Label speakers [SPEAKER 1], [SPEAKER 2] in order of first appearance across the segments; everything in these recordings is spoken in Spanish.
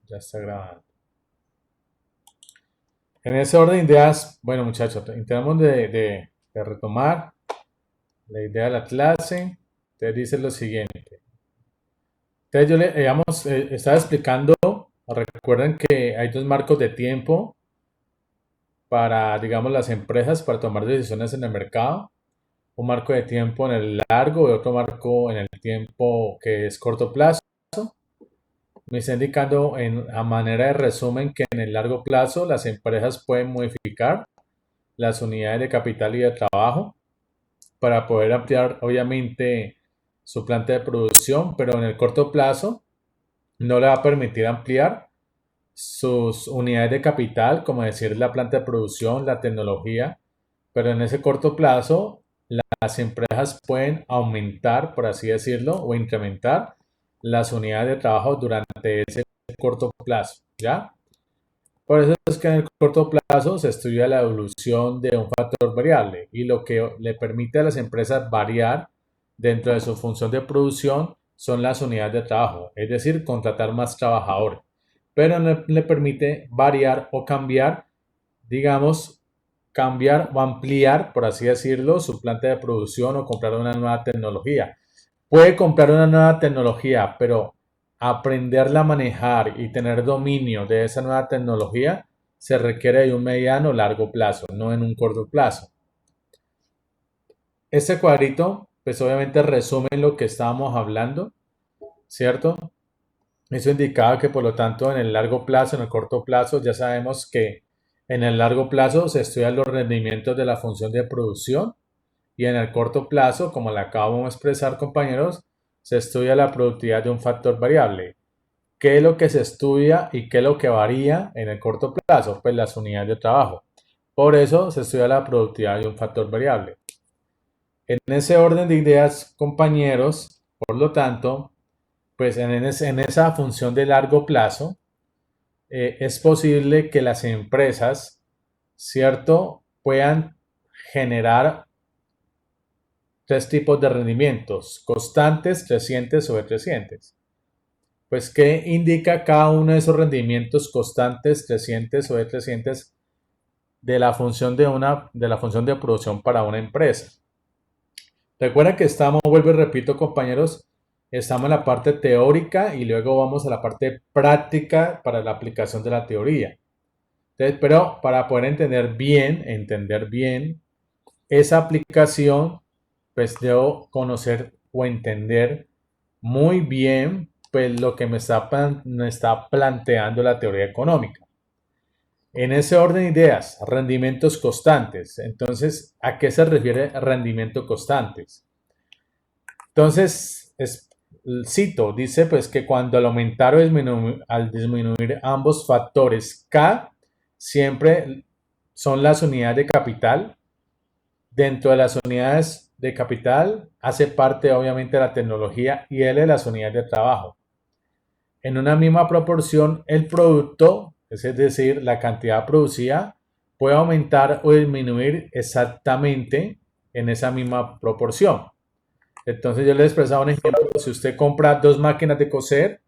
[SPEAKER 1] Ya está grabando. En ese orden de ideas, bueno muchachos, intentamos de retomar la idea de la clase. Entonces dice lo siguiente. Entonces yo le, digamos, estaba explicando, recuerden que hay dos marcos de tiempo para, digamos, las empresas para tomar decisiones en el mercado. Un marco de tiempo en el largo y otro marco en el tiempo que es corto plazo. Me está indicando a manera de resumen que en el largo plazo las empresas pueden modificar las unidades de capital y de trabajo para poder ampliar obviamente su planta de producción, pero en el corto plazo no le va a permitir ampliar sus unidades de capital, como decir la planta de producción, la tecnología, pero en ese corto plazo las empresas pueden aumentar, por así decirlo, o incrementar las unidades de trabajo durante ese corto plazo, ¿ya? Por eso es que en el corto plazo se estudia la evolución de un factor variable y lo que le permite a las empresas variar dentro de su función de producción son las unidades de trabajo, es decir, contratar más trabajadores. Pero no le permite variar o cambiar, digamos, cambiar o ampliar, por así decirlo, su planta de producción o comprar una nueva tecnología. Puede comprar una nueva tecnología, pero aprenderla a manejar y tener dominio de esa nueva tecnología se requiere de un mediano o largo plazo, no en un corto plazo. Este cuadrito, pues obviamente resume lo que estábamos hablando, ¿cierto? Eso indicaba que por lo tanto en el largo plazo, en el corto plazo, ya sabemos que en el largo plazo se estudian los rendimientos de la función de producción y en el corto plazo, como le acabo de expresar compañeros, se estudia la productividad de un factor variable. ¿Qué es lo que se estudia y qué es lo que varía en el corto plazo? Pues las unidades de trabajo. Por eso se estudia la productividad de un factor variable. En ese orden de ideas, compañeros, por lo tanto, pues en esa función de largo plazo, es posible que las empresas, ¿cierto?, puedan generar tres tipos de rendimientos, constantes, crecientes o decrecientes. Pues, ¿qué indica cada uno de esos rendimientos constantes, crecientes o decrecientes de la función de la función de producción para una empresa? Recuerda que estamos, vuelvo y repito, compañeros, estamos en la parte teórica y luego vamos a la parte práctica para la aplicación de la teoría. Entonces, pero para poder entender bien esa aplicación, pues debo conocer o entender muy bien pues lo que me está planteando la teoría económica. En ese orden de ideas, rendimientos constantes. Entonces, ¿a qué se refiere rendimientos constantes? Entonces, cito, dice pues que cuando al aumentar o al disminuir ambos factores K, siempre son las unidades de capital. Dentro de las unidades de capital hace parte obviamente la tecnología y L las unidades de trabajo. En una misma proporción, el producto, es decir, la cantidad producida, puede aumentar o disminuir exactamente en esa misma proporción. Entonces yo les expresaba un ejemplo, si usted compra dos máquinas de coser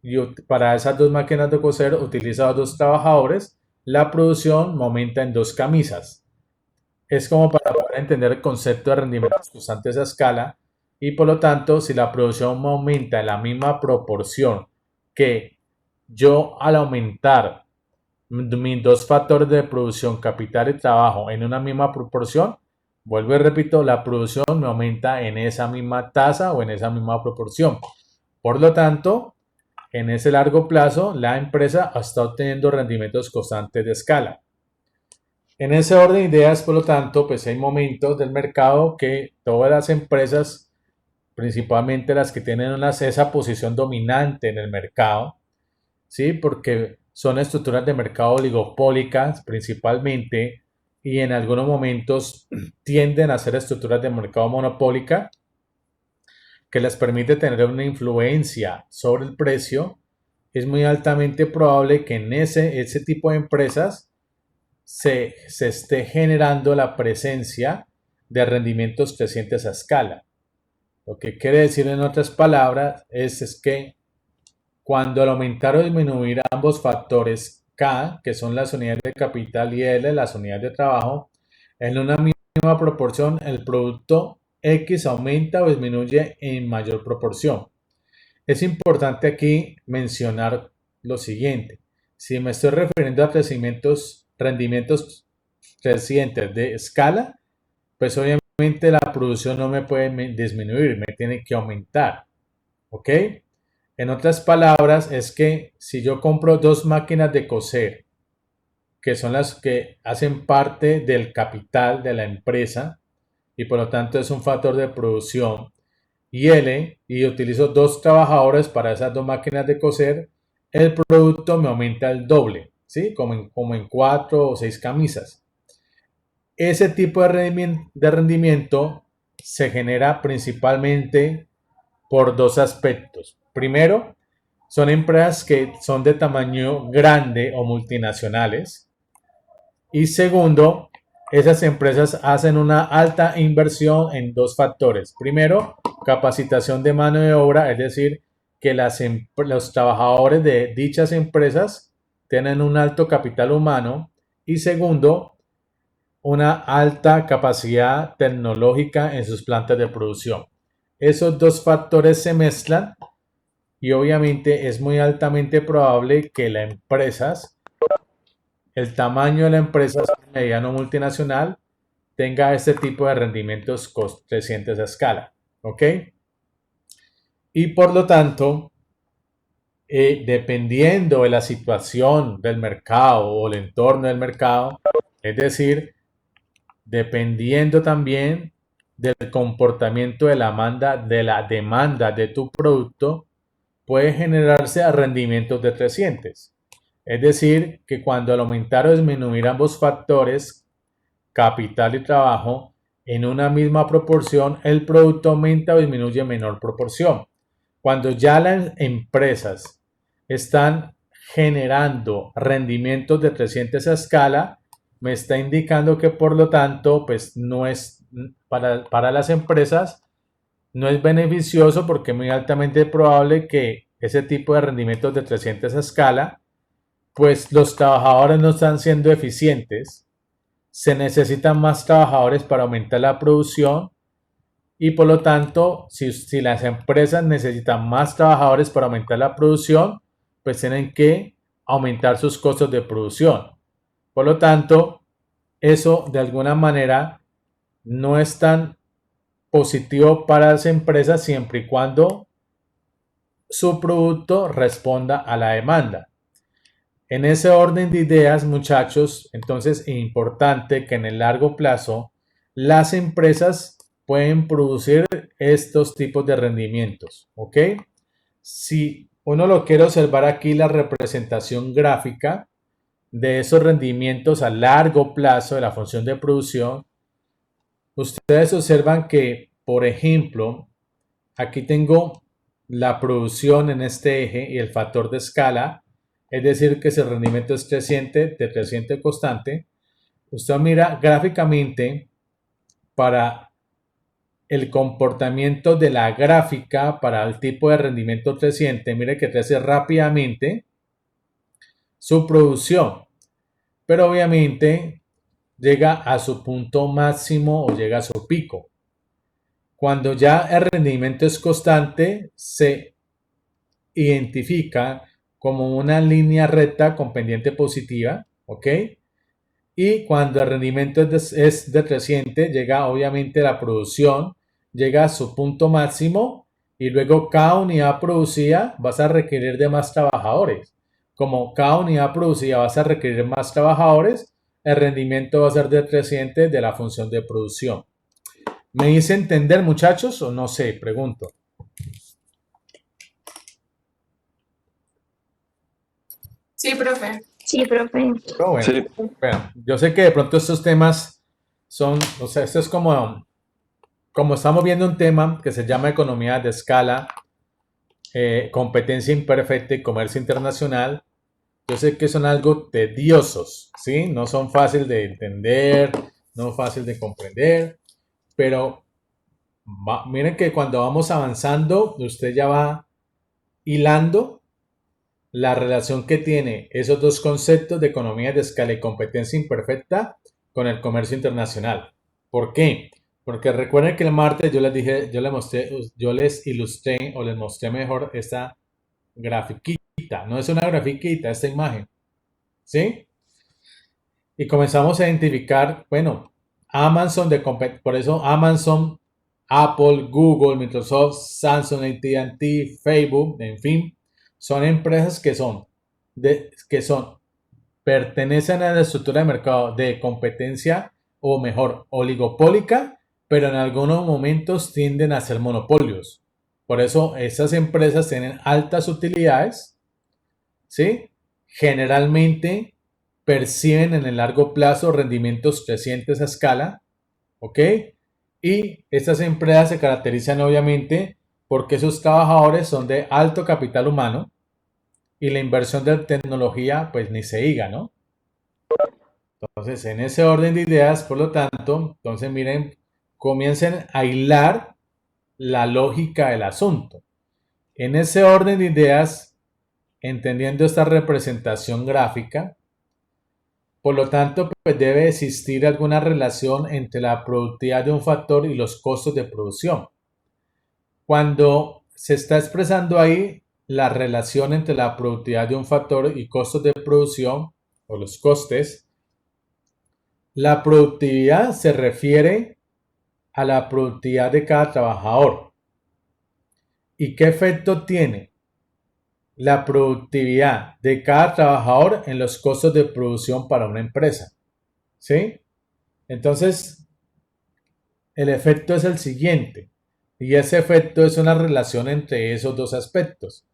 [SPEAKER 1] y para esas dos máquinas de coser utiliza dos trabajadores, la producción aumenta en dos camisas. Es como para poder entender el concepto de rendimientos constantes a escala y por lo tanto, si la producción aumenta en la misma proporción que yo al aumentar mis dos factores de producción, capital y trabajo, en una misma proporción, vuelvo y repito, la producción me aumenta en esa misma tasa o en esa misma proporción. Por lo tanto, en ese largo plazo, la empresa está obteniendo rendimientos constantes de escala. En ese orden de ideas, por lo tanto, pues hay momentos del mercado que todas las empresas, principalmente las que tienen esa posición dominante en el mercado, ¿sí? Porque son estructuras de mercado oligopólicas principalmente y en algunos momentos tienden a ser estructuras de mercado monopólica que les permite tener una influencia sobre el precio. Es muy altamente probable que en ese tipo de empresas se esté generando la presencia de rendimientos crecientes a escala. Lo que quiere decir en otras palabras es que cuando al aumentar o disminuir ambos factores K, que son las unidades de capital, y L, las unidades de trabajo, en una misma proporción, el producto X aumenta o disminuye en mayor proporción. Es importante aquí mencionar lo siguiente. Si me estoy refiriendo a rendimientos crecientes de escala, pues obviamente la producción no me puede disminuir, me tiene que aumentar. ¿Ok? En otras palabras, es que si yo compro dos máquinas de coser, que son las que hacen parte del capital de la empresa, y por lo tanto es un factor de producción, y utilizo dos trabajadores para esas dos máquinas de coser, el producto me aumenta el doble, ¿sí? Como en 4 o 6 camisas. Ese tipo de rendimiento se genera principalmente por dos aspectos. Primero, son empresas que son de tamaño grande o multinacionales. Y segundo, esas empresas hacen una alta inversión en dos factores. Primero, capacitación de mano de obra, es decir, que los trabajadores de dichas empresas tienen un alto capital humano. Y segundo, una alta capacidad tecnológica en sus plantas de producción. Esos dos factores se mezclan y obviamente es muy altamente probable que el tamaño de la empresa mediano multinacional, tenga este tipo de rendimientos crecientes a escala. ¿Ok? Y por lo tanto, dependiendo de la situación del mercado o el entorno del mercado, es decir, dependiendo también del comportamiento de la demanda de tu producto, puede generarse a rendimientos decrecientes. Es decir, que cuando al aumentar o disminuir ambos factores, capital y trabajo, en una misma proporción, el producto aumenta o disminuye en menor proporción. Cuando ya las empresas están generando rendimientos decrecientes a escala, me está indicando que por lo tanto, pues no es para las empresas, no es beneficioso porque es muy altamente probable que ese tipo de rendimientos decrecientes a escala, pues los trabajadores no están siendo eficientes, se necesitan más trabajadores para aumentar la producción y por lo tanto, si las empresas necesitan más trabajadores para aumentar la producción, pues tienen que aumentar sus costos de producción. Por lo tanto, eso de alguna manera no es tan positivo para las empresas siempre y cuando su producto responda a la demanda. En ese orden de ideas, muchachos, entonces es importante que en el largo plazo las empresas pueden producir estos tipos de rendimientos, ¿ok? Si uno lo quiere observar aquí, la representación gráfica de esos rendimientos a largo plazo de la función de producción, ustedes observan que, por ejemplo, aquí tengo la producción en este eje y el factor de escala, es decir, que si el rendimiento es decreciente constante. Usted mira gráficamente para el comportamiento de la gráfica para el tipo de rendimiento creciente, mire que crece rápidamente su producción, pero obviamente llega a su punto máximo o llega a su pico. Cuando ya el rendimiento es constante, se identifica como una línea recta con pendiente positiva, ¿ok? Y cuando el rendimiento es decreciente, llega obviamente la producción, llega a su punto máximo y luego cada unidad producida vas a requerir de más trabajadores. Como cada unidad producida vas a requerir más trabajadores, el rendimiento va a ser decreciente de la función de producción. ¿Me hice entender, muchachos, o no sé? Pregunto.
[SPEAKER 2] Sí, profe.
[SPEAKER 3] Sí, profe.
[SPEAKER 1] Pero bueno,
[SPEAKER 4] Sí,
[SPEAKER 1] bueno, yo sé que de pronto estos temas son, o sea, esto es como estamos viendo un tema que se llama economía de escala, competencia imperfecta y comercio internacional. Yo sé que son algo tediosos, ¿sí? No son fáciles de entender, no fácil de comprender, pero miren que cuando vamos avanzando, usted ya va hilando la relación que tiene esos dos conceptos de economía de escala y competencia imperfecta con el comercio internacional. ¿Por qué? Porque recuerden que el martes yo les dije, yo les ilustré o les mostré mejor esta grafiquita. No es una grafiquita, esta imagen. ¿Sí? Y comenzamos a identificar, bueno, Amazon por eso Amazon, Apple, Google, Microsoft, Samsung, AT&T, Facebook, en fin, son empresas que son pertenecen a la estructura de mercado de competencia o mejor, oligopólica, pero en algunos momentos tienden a ser monopolios. Por eso esas empresas tienen altas utilidades, ¿sí? Generalmente perciben en el largo plazo rendimientos crecientes a escala, ¿ok? Y estas empresas se caracterizan obviamente porque sus trabajadores son de alto capital humano y la inversión de tecnología, pues ni se diga, ¿no? Entonces, en ese orden de ideas, por lo tanto, entonces miren, comiencen a hilar la lógica del asunto. En ese orden de ideas, entendiendo esta representación gráfica, por lo tanto, pues debe existir alguna relación entre la productividad de un factor y los costos de producción. Cuando se está expresando ahí la relación entre la productividad de un factor y costos de producción o los costes, la productividad se refiere a la productividad de cada trabajador. ¿Y qué efecto tiene la productividad de cada trabajador en los costos de producción para una empresa? ¿Sí? Entonces, el efecto es el siguiente, y ese efecto es una relación entre esos dos aspectos,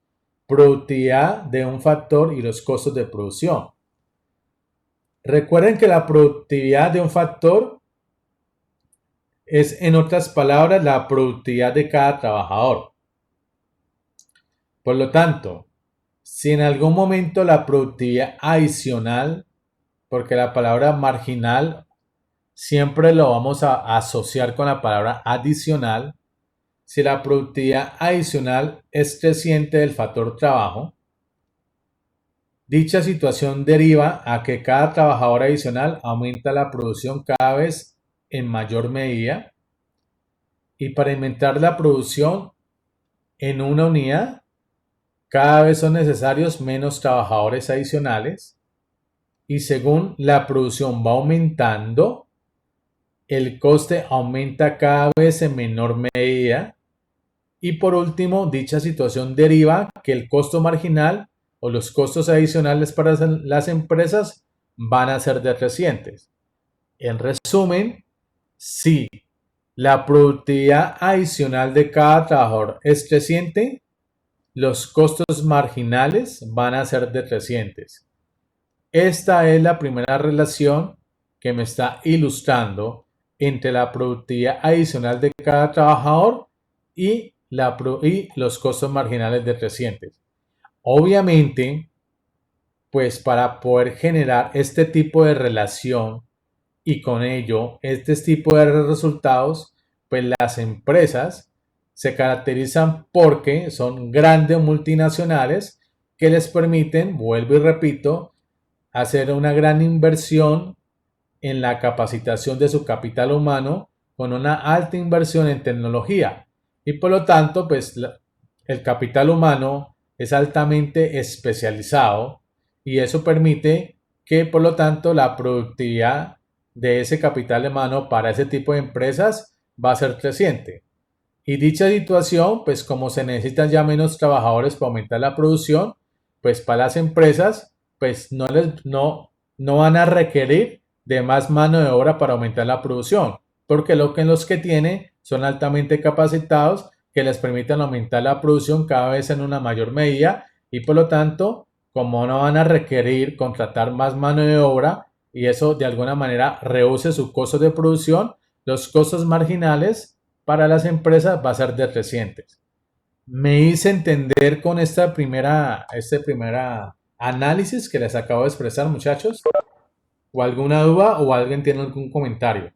[SPEAKER 1] productividad de un factor y los costos de producción. Recuerden que la productividad de un factor es, en otras palabras, la productividad de cada trabajador. Por lo tanto, si en algún momento la productividad adicional, porque la palabra marginal siempre lo vamos a asociar con la palabra adicional, si la productividad adicional es creciente del factor trabajo, dicha situación deriva a que cada trabajador adicional aumenta la producción cada vez en mayor medida y para aumentar la producción en una unidad cada vez son necesarios menos trabajadores adicionales y según la producción va aumentando, el coste aumenta cada vez en menor medida. Y por último, dicha situación deriva que el costo marginal o los costos adicionales para las empresas van a ser decrecientes. En resumen, si la productividad adicional de cada trabajador es creciente, los costos marginales van a ser decrecientes. Esta es la primera relación que me está ilustrando entre la productividad adicional de cada trabajador y los costos marginales decrecientes. Obviamente, pues para poder generar este tipo de relación y con ello este tipo de resultados, pues las empresas se caracterizan porque son grandes multinacionales que les permiten, vuelvo y repito, hacer una gran inversión en la capacitación de su capital humano con una alta inversión en tecnología y por lo tanto pues el capital humano es altamente especializado y eso permite que por lo tanto la productividad de ese capital humano para ese tipo de empresas va a ser creciente. Y dicha situación, pues como se necesitan ya menos trabajadores para aumentar la producción, pues para las empresas, pues no van a requerir de más mano de obra para aumentar la producción, porque lo que los que tiene son altamente capacitados que les permiten aumentar la producción cada vez en una mayor medida y por lo tanto, como no van a requerir contratar más mano de obra y eso de alguna manera reduce su costo de producción, los costos marginales para las empresas va a ser decrecientes. Me hice entender con este primera análisis que les acabo de expresar, muchachos. ¿O alguna duda o alguien tiene algún comentario?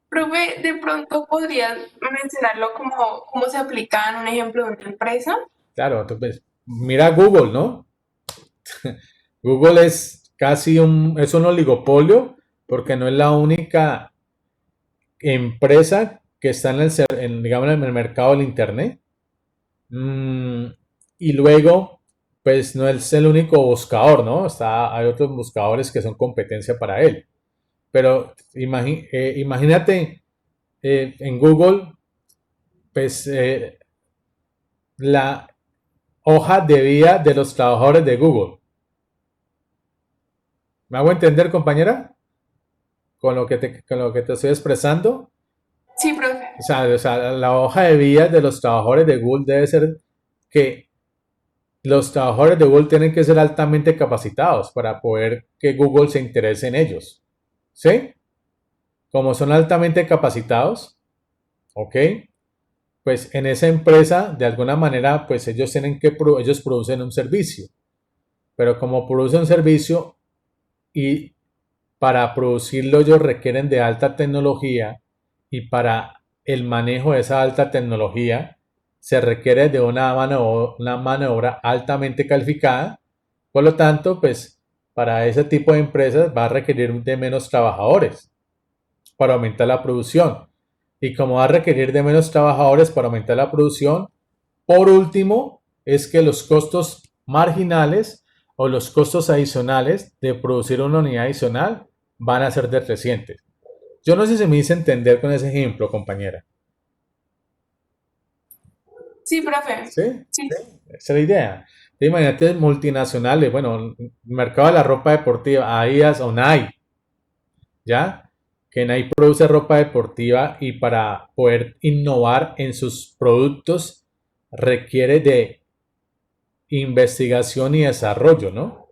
[SPEAKER 2] Profe, de pronto podrías mencionarlo como cómo se aplica en un ejemplo de una empresa.
[SPEAKER 1] Claro, entonces, mira Google, ¿no? Google es es un oligopolio porque no es la única empresa que está digamos, en el mercado del Internet. Mm, y luego, pues no es el único buscador, ¿no? Hay otros buscadores que son competencia para él. Pero imagínate en Google, pues la hoja de vida de los trabajadores de Google. ¿Me hago entender, compañera? Con lo que te estoy expresando.
[SPEAKER 2] Sí, profe.
[SPEAKER 1] O sea, la hoja de vida de los trabajadores de Google debe ser que los trabajadores de Google tienen que ser altamente capacitados para poder que Google se interese en ellos. ¿Sí? Como son altamente capacitados, ¿ok? Pues en esa empresa, de alguna manera, pues ellos producen un servicio. Pero como producen un servicio y para producirlo ellos requieren de alta tecnología y para el manejo de esa alta tecnología se requiere de una mano de obra altamente calificada. Por lo tanto, pues para ese tipo de empresas va a requerir de menos trabajadores para aumentar la producción. Y como va a requerir de menos trabajadores para aumentar la producción, por último, es que los costos marginales o los costos adicionales de producir una unidad adicional van a ser decrecientes. Yo no sé si me hice entender con ese ejemplo, compañera.
[SPEAKER 2] Sí, profe.
[SPEAKER 1] ¿Sí?
[SPEAKER 2] Sí.
[SPEAKER 1] Esa es la idea. Imagínate multinacionales, bueno, el mercado de la ropa deportiva, Adidas o Nike, ¿ya? Que Nike produce ropa deportiva y para poder innovar en sus productos requiere de investigación y desarrollo, ¿no?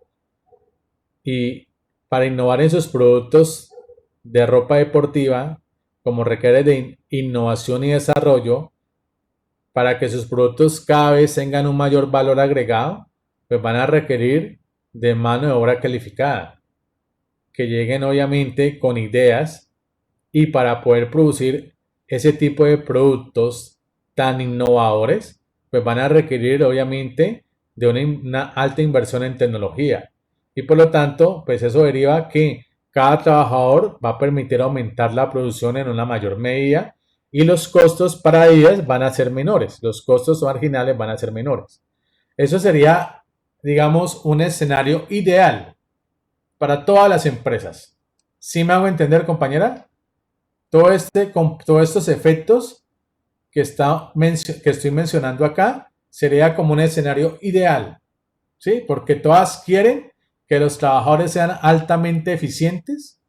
[SPEAKER 1] Y para innovar en sus productos de ropa deportiva, como requiere de innovación y desarrollo, para que sus productos cada vez tengan un mayor valor agregado, pues van a requerir de mano de obra calificada, que lleguen obviamente con ideas y para poder producir ese tipo de productos tan innovadores, pues van a requerir obviamente de una alta inversión en tecnología. Y por lo tanto, pues eso deriva que cada trabajador va a permitir aumentar la producción en una mayor medida y los costos para ellas van a ser menores, los costos marginales van a ser menores. Eso sería, digamos, un escenario ideal para todas las empresas. ¿Sí me hago entender, compañera? Con todos estos efectos que estoy mencionando acá sería como un escenario ideal, ¿sí? Porque todas quieren que los trabajadores sean altamente eficientes,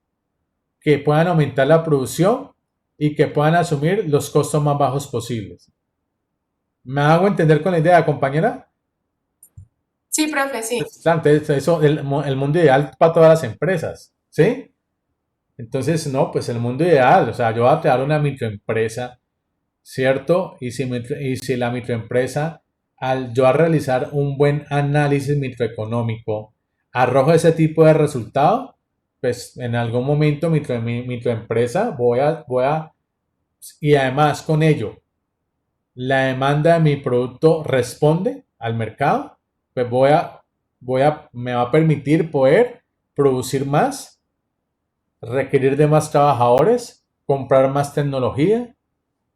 [SPEAKER 1] que puedan aumentar la producción y que puedan asumir los costos más bajos posibles. ¿Me hago entender con la idea, compañera?
[SPEAKER 2] Sí, profe, sí.
[SPEAKER 1] Entonces, el mundo ideal para todas las empresas, ¿sí? Entonces, no, pues el mundo ideal, o sea, yo voy a crear una microempresa, ¿cierto? Y si la microempresa, al yo a realizar un buen análisis microeconómico, arroja ese tipo de resultado, pues en algún momento mi microempresa y además con ello, la demanda de mi producto responde al mercado, pues me va a permitir poder producir más, requerir de más trabajadores, comprar más tecnología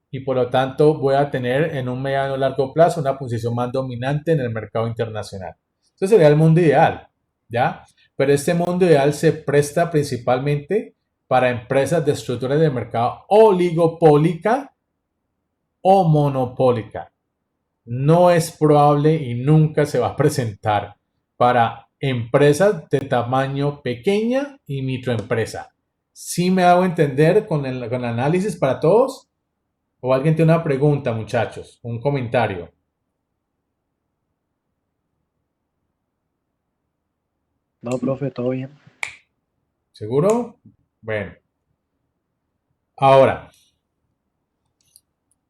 [SPEAKER 1] y por lo tanto voy a tener en un mediano o largo plazo una posición más dominante en el mercado internacional. Eso sería el mundo ideal, ¿ya? Pero este mundo ideal se presta principalmente para empresas de estructuras de mercado oligopólica o monopólica. No es probable y nunca se va a presentar para empresas de tamaño pequeña y microempresa. ¿Sí me hago entender con el análisis para todos? ¿O alguien tiene una pregunta, muchachos? Un comentario.
[SPEAKER 3] No, profe, todo bien.
[SPEAKER 1] ¿Seguro? Bueno. Ahora,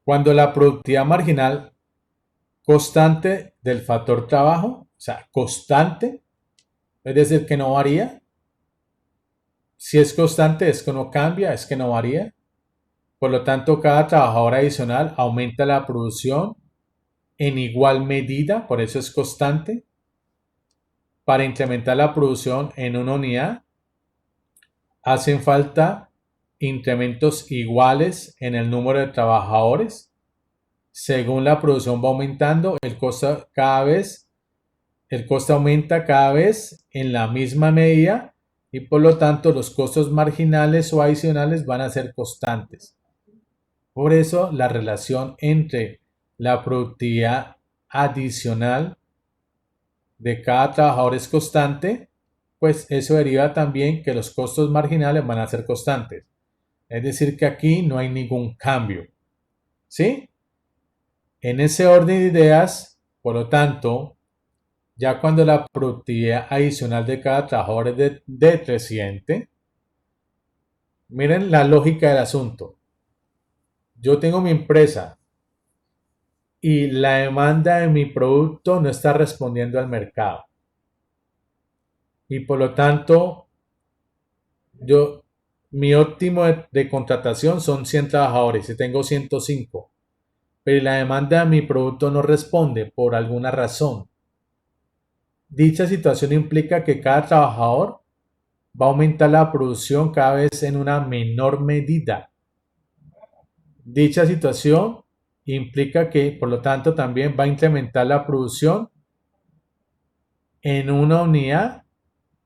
[SPEAKER 1] cuando la productividad marginal constante del factor trabajo, o sea, constante, es decir, que no varía. Si es constante, es que no cambia, es que no varía. Por lo tanto, cada trabajador adicional aumenta la producción en igual medida, por eso es constante. Para incrementar la producción en una unidad, hacen falta incrementos iguales en el número de trabajadores. Según la producción va aumentando, el costo aumenta cada vez en la misma medida y por lo tanto los costos marginales o adicionales van a ser constantes. Por eso la relación entre la productividad adicional de cada trabajador es constante, pues eso deriva también que los costos marginales van a ser constantes. Es decir, que aquí no hay ningún cambio. ¿Sí? En ese orden de ideas, por lo tanto, ya cuando la productividad adicional de cada trabajador es decreciente, miren la lógica del asunto. Yo tengo mi empresa y la demanda de mi producto no está respondiendo al mercado. Y por lo tanto, mi óptimo de contratación son 100 trabajadores y tengo 105. Pero la demanda de mi producto no responde por alguna razón. Dicha situación implica que cada trabajador va a aumentar la producción cada vez en una menor medida. Dicha situación implica que, por lo tanto, también va a incrementar la producción en una unidad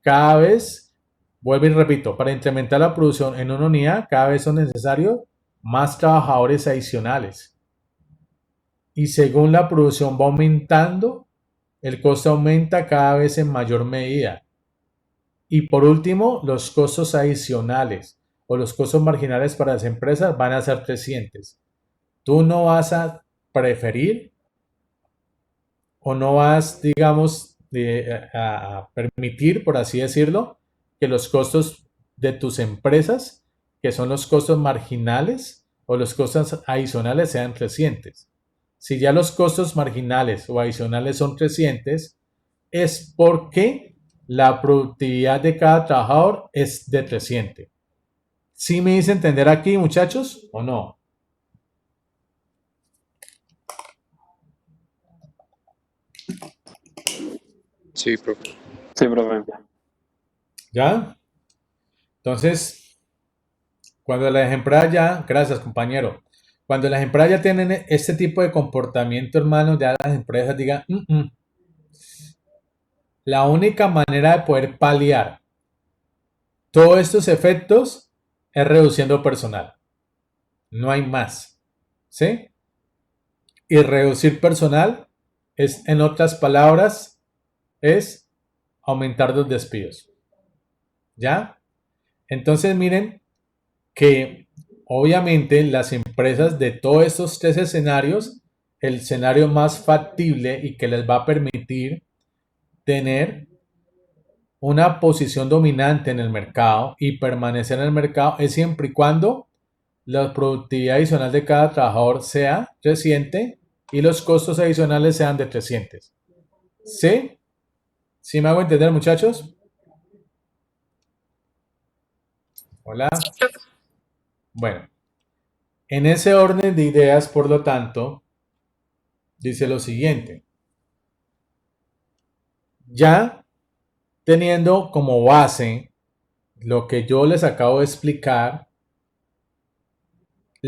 [SPEAKER 1] cada vez, vuelvo y repito, para incrementar la producción en una unidad cada vez son necesarios más trabajadores adicionales. Y según la producción va aumentando, el costo aumenta cada vez en mayor medida. Y por último, los costos adicionales o los costos marginales para las empresas van a ser crecientes. Tú no vas a preferir o no vas, digamos, a permitir, por así decirlo, que los costos de tus empresas, que son los costos marginales o los costos adicionales, sean crecientes. Si ya los costos marginales o adicionales son crecientes, es porque la productividad de cada trabajador es decreciente. ¿Sí me hice entender aquí, muchachos, o no?
[SPEAKER 4] Sí, profe.
[SPEAKER 5] Sí, profe.
[SPEAKER 1] ¿Ya? Entonces, cuando las empresas ya, gracias compañero, cuando las empresas ya tienen este tipo de comportamiento, hermano, ya las empresas digan, la única manera de poder paliar todos estos efectos es reduciendo personal. No hay más. ¿Sí? Y reducir personal es, en otras palabras, es aumentar los despidos. ¿Ya? Entonces miren que obviamente las empresas de todos estos tres escenarios, el escenario más factible y que les va a permitir tener una posición dominante en el mercado y permanecer en el mercado es siempre y cuando la productividad adicional de cada trabajador sea creciente y los costos adicionales sean decrecientes. ¿Sí? ¿Sí me hago entender, muchachos? Hola. Bueno, en ese orden de ideas, por lo tanto, dice lo siguiente. Ya teniendo como base lo que yo les acabo de explicar,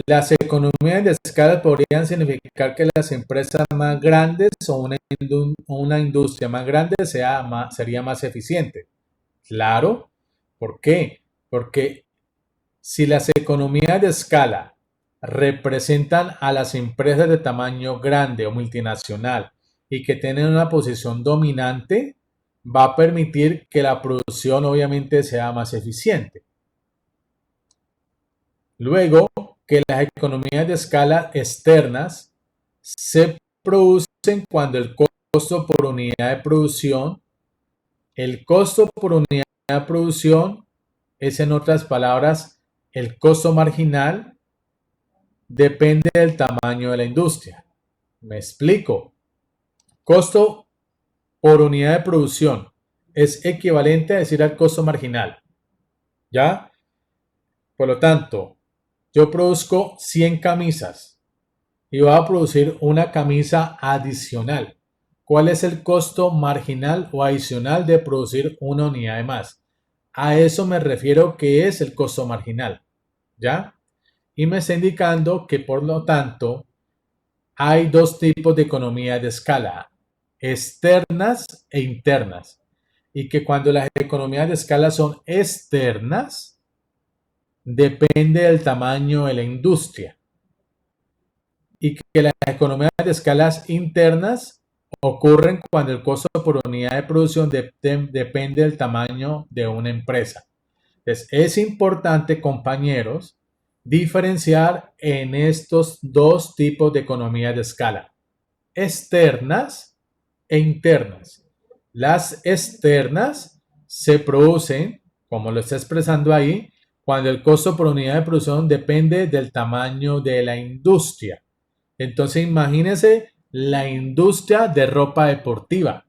[SPEAKER 1] las economías de escala podrían significar que las empresas más grandes o una industria más grande sería más eficiente. Claro. ¿Por qué? Porque si las economías de escala representan a las empresas de tamaño grande o multinacional y que tienen una posición dominante, va a permitir que la producción obviamente sea más eficiente. Luego, que las economías de escala externas se producen cuando el costo por unidad de producción, es, en otras palabras, el costo marginal depende del tamaño de la industria. Me explico. Costo por unidad de producción es equivalente a decir al costo marginal. ¿Ya? Por lo tanto, yo produzco 100 camisas y voy a producir una camisa adicional. ¿Cuál es el costo marginal o adicional de producir una unidad de más? A eso me refiero que es el costo marginal, ¿ya? Y me está indicando que por lo tanto hay dos tipos de economía de escala, externas e internas. Y que cuando las economías de escala son externas, depende del tamaño de la industria. Y que las economías de escalas internas ocurren cuando el costo por unidad de producción depende del tamaño de una empresa. Entonces, es importante, compañeros, diferenciar en estos dos tipos de economías de escala, externas e internas. Las externas se producen, como lo está expresando ahí, cuando el costo por unidad de producción depende del tamaño de la industria. Entonces imagínense la industria de ropa deportiva,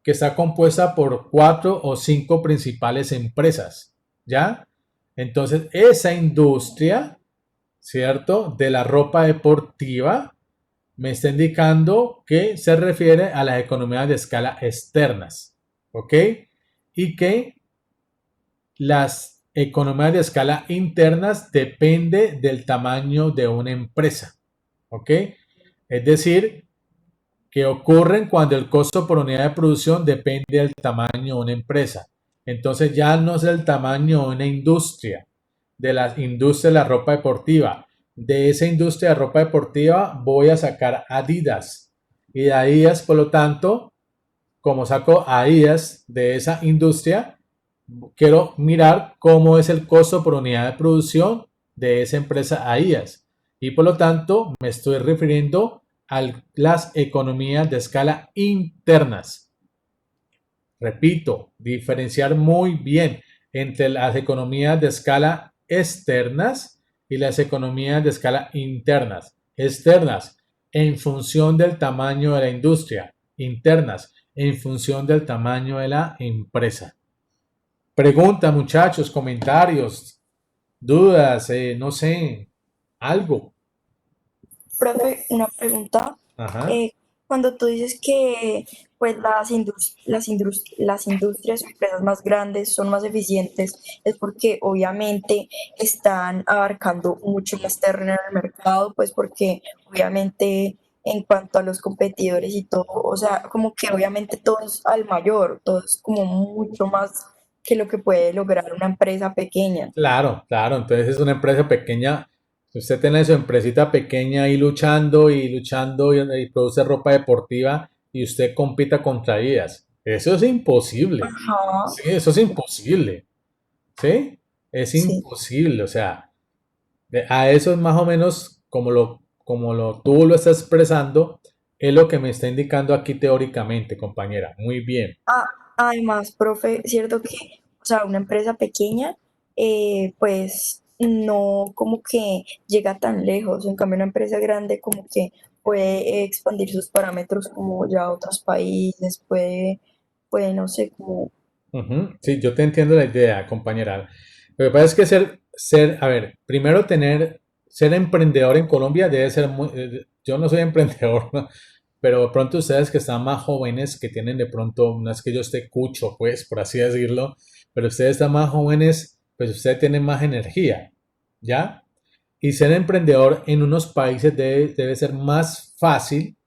[SPEAKER 1] que está compuesta por 4 o 5 principales empresas, ¿ya? Entonces esa industria, ¿cierto? De la ropa deportiva me está indicando que se refiere a las economías de escala externas, ¿ok? Y que las economías de escala internas depende del tamaño de una empresa, ¿ok? Es decir, que ocurren cuando el costo por unidad de producción depende del tamaño de una empresa. Entonces ya no es el tamaño de una industria, de la industria de la ropa deportiva. De esa industria de ropa deportiva voy a sacar Adidas. Y de Adidas, por lo tanto, como saco Adidas de esa industria, quiero mirar cómo es el costo por unidad de producción de esa empresa Adidas. Y por lo tanto, me estoy refiriendo a las economías de escala internas. Repito, diferenciar muy bien entre las economías de escala externas y las economías de escala internas. Externas, en función del tamaño de la industria. Internas, en función del tamaño de la empresa. Pregunta, muchachos, comentarios, dudas, no sé, algo.
[SPEAKER 5] Profe, una pregunta.
[SPEAKER 1] Ajá.
[SPEAKER 5] Cuando tú dices que pues las industrias o empresas más grandes son más eficientes, es porque obviamente están abarcando mucho más terreno en el mercado, pues porque obviamente en cuanto a los competidores y todo, o sea, como que obviamente todo es al mayor, todo es como mucho más que lo que puede lograr una empresa pequeña.
[SPEAKER 1] Claro, claro. Entonces es una empresa pequeña. Si usted tiene su empresita pequeña ahí luchando y luchando y produce ropa deportiva y usted compita contra ellas. Eso es imposible.
[SPEAKER 5] Ajá,
[SPEAKER 1] Sí, eso es imposible. ¿Sí? Es
[SPEAKER 5] sí.
[SPEAKER 1] imposible. O sea, a eso es más o menos tú lo estás expresando, es lo que me está indicando aquí teóricamente, compañera. Muy bien.
[SPEAKER 5] Ah, además, profe, cierto que, o sea, una empresa pequeña, pues no como que llega tan lejos, en cambio una empresa grande como que puede expandir sus parámetros como ya a otros países, puede, no sé, como,
[SPEAKER 1] Ujú. Sí, yo te entiendo la idea, compañera. Lo que pasa es que a ver, primero ser emprendedor en Colombia debe ser yo no soy emprendedor, ¿no? Pero de pronto ustedes que están más jóvenes, que tienen de pronto, no es que yo esté cucho, pues, por así decirlo, pero ustedes están más jóvenes, pues ustedes tienen más energía, ¿ya? Y ser emprendedor en unos países debe ser más fácil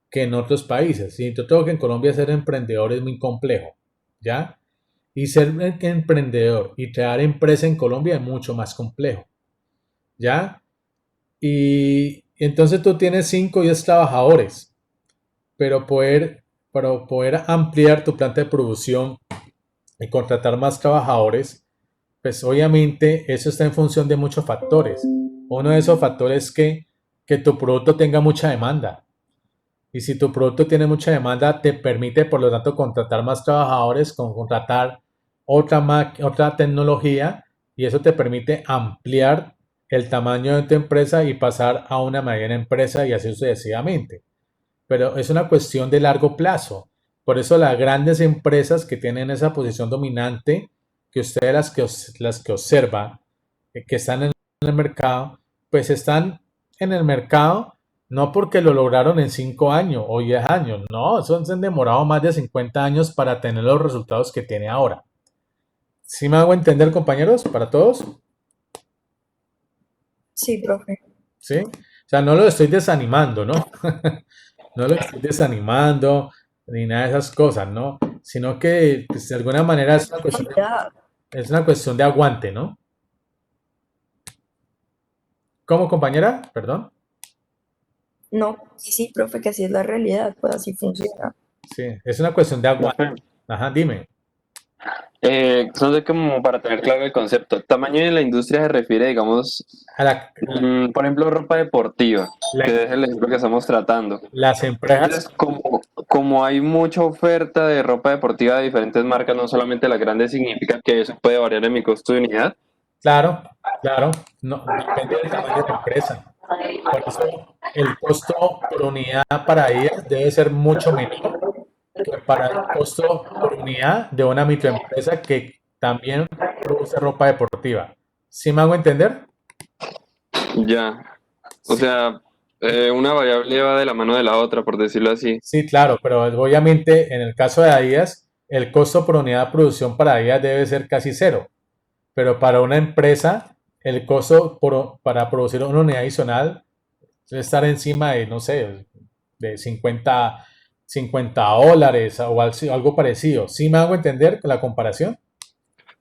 [SPEAKER 1] que en otros países. Y yo creo que en Colombia ser emprendedor es muy complejo, ¿ya? Y ser emprendedor y crear empresa en Colombia es mucho más complejo, ¿ya? Y entonces tú tienes 5 o 10 trabajadores, pero poder ampliar tu planta de producción y contratar más trabajadores, pues obviamente eso está en función de muchos factores. Uno de esos factores es que tu producto tenga mucha demanda. Y si tu producto tiene mucha demanda, te permite, por lo tanto, contratar más trabajadores, contratar otra tecnología, y eso te permite ampliar el tamaño de tu empresa y pasar a una mediana empresa y así sucesivamente. Pero es una cuestión de largo plazo. Por eso las grandes empresas que tienen esa posición dominante, que ustedes las que observan, que están en el mercado, pues están en el mercado No porque lo lograron en 5 años o 10 años, no, eso se han demorado más de 50 años para tener los resultados que tiene ahora. ¿Sí me hago entender, compañeros? ¿Para todos?
[SPEAKER 5] Sí, profe.
[SPEAKER 1] ¿Sí? O sea, no lo estoy desanimando, ¿no? No lo estoy desanimando ni nada de esas cosas, ¿no? Sino que pues, de alguna manera
[SPEAKER 5] Ya,
[SPEAKER 1] es una cuestión de aguante, ¿no? ¿Cómo, compañera? Perdón.
[SPEAKER 5] no, sí, profe, que así es la realidad, pues así funciona.
[SPEAKER 1] Sí, es una cuestión de aguante.
[SPEAKER 6] Profe,
[SPEAKER 1] Ajá, dime.
[SPEAKER 6] entonces como para tener claro el concepto, tamaño de la industria se refiere, digamos,
[SPEAKER 1] A
[SPEAKER 6] por ejemplo, ropa deportiva,
[SPEAKER 1] la-
[SPEAKER 6] que es el ejemplo que estamos tratando.
[SPEAKER 1] las
[SPEAKER 6] Entonces,
[SPEAKER 1] empresas,
[SPEAKER 6] como hay mucha oferta de ropa deportiva de diferentes marcas, no solamente las grandes, significa que eso puede variar en mi costo de unidad.
[SPEAKER 1] claro, claro, no, depende del tamaño de la empresa. Por eso el costo por unidad para ellas debe ser mucho menor que para el costo por unidad de una microempresa que también produce ropa deportiva. ¿Sí me hago entender?
[SPEAKER 6] Ya, o
[SPEAKER 1] Sí,
[SPEAKER 6] sea, una variable va de la mano de la otra, por decirlo así.
[SPEAKER 1] sí, claro, pero obviamente en el caso de Adidas, el costo por unidad de producción para Adidas debe ser casi cero. Pero para una empresa, el costo para producir una unidad adicional debe estar encima de, no sé, de $50 o algo parecido. ¿Sí me hago entender con la comparación?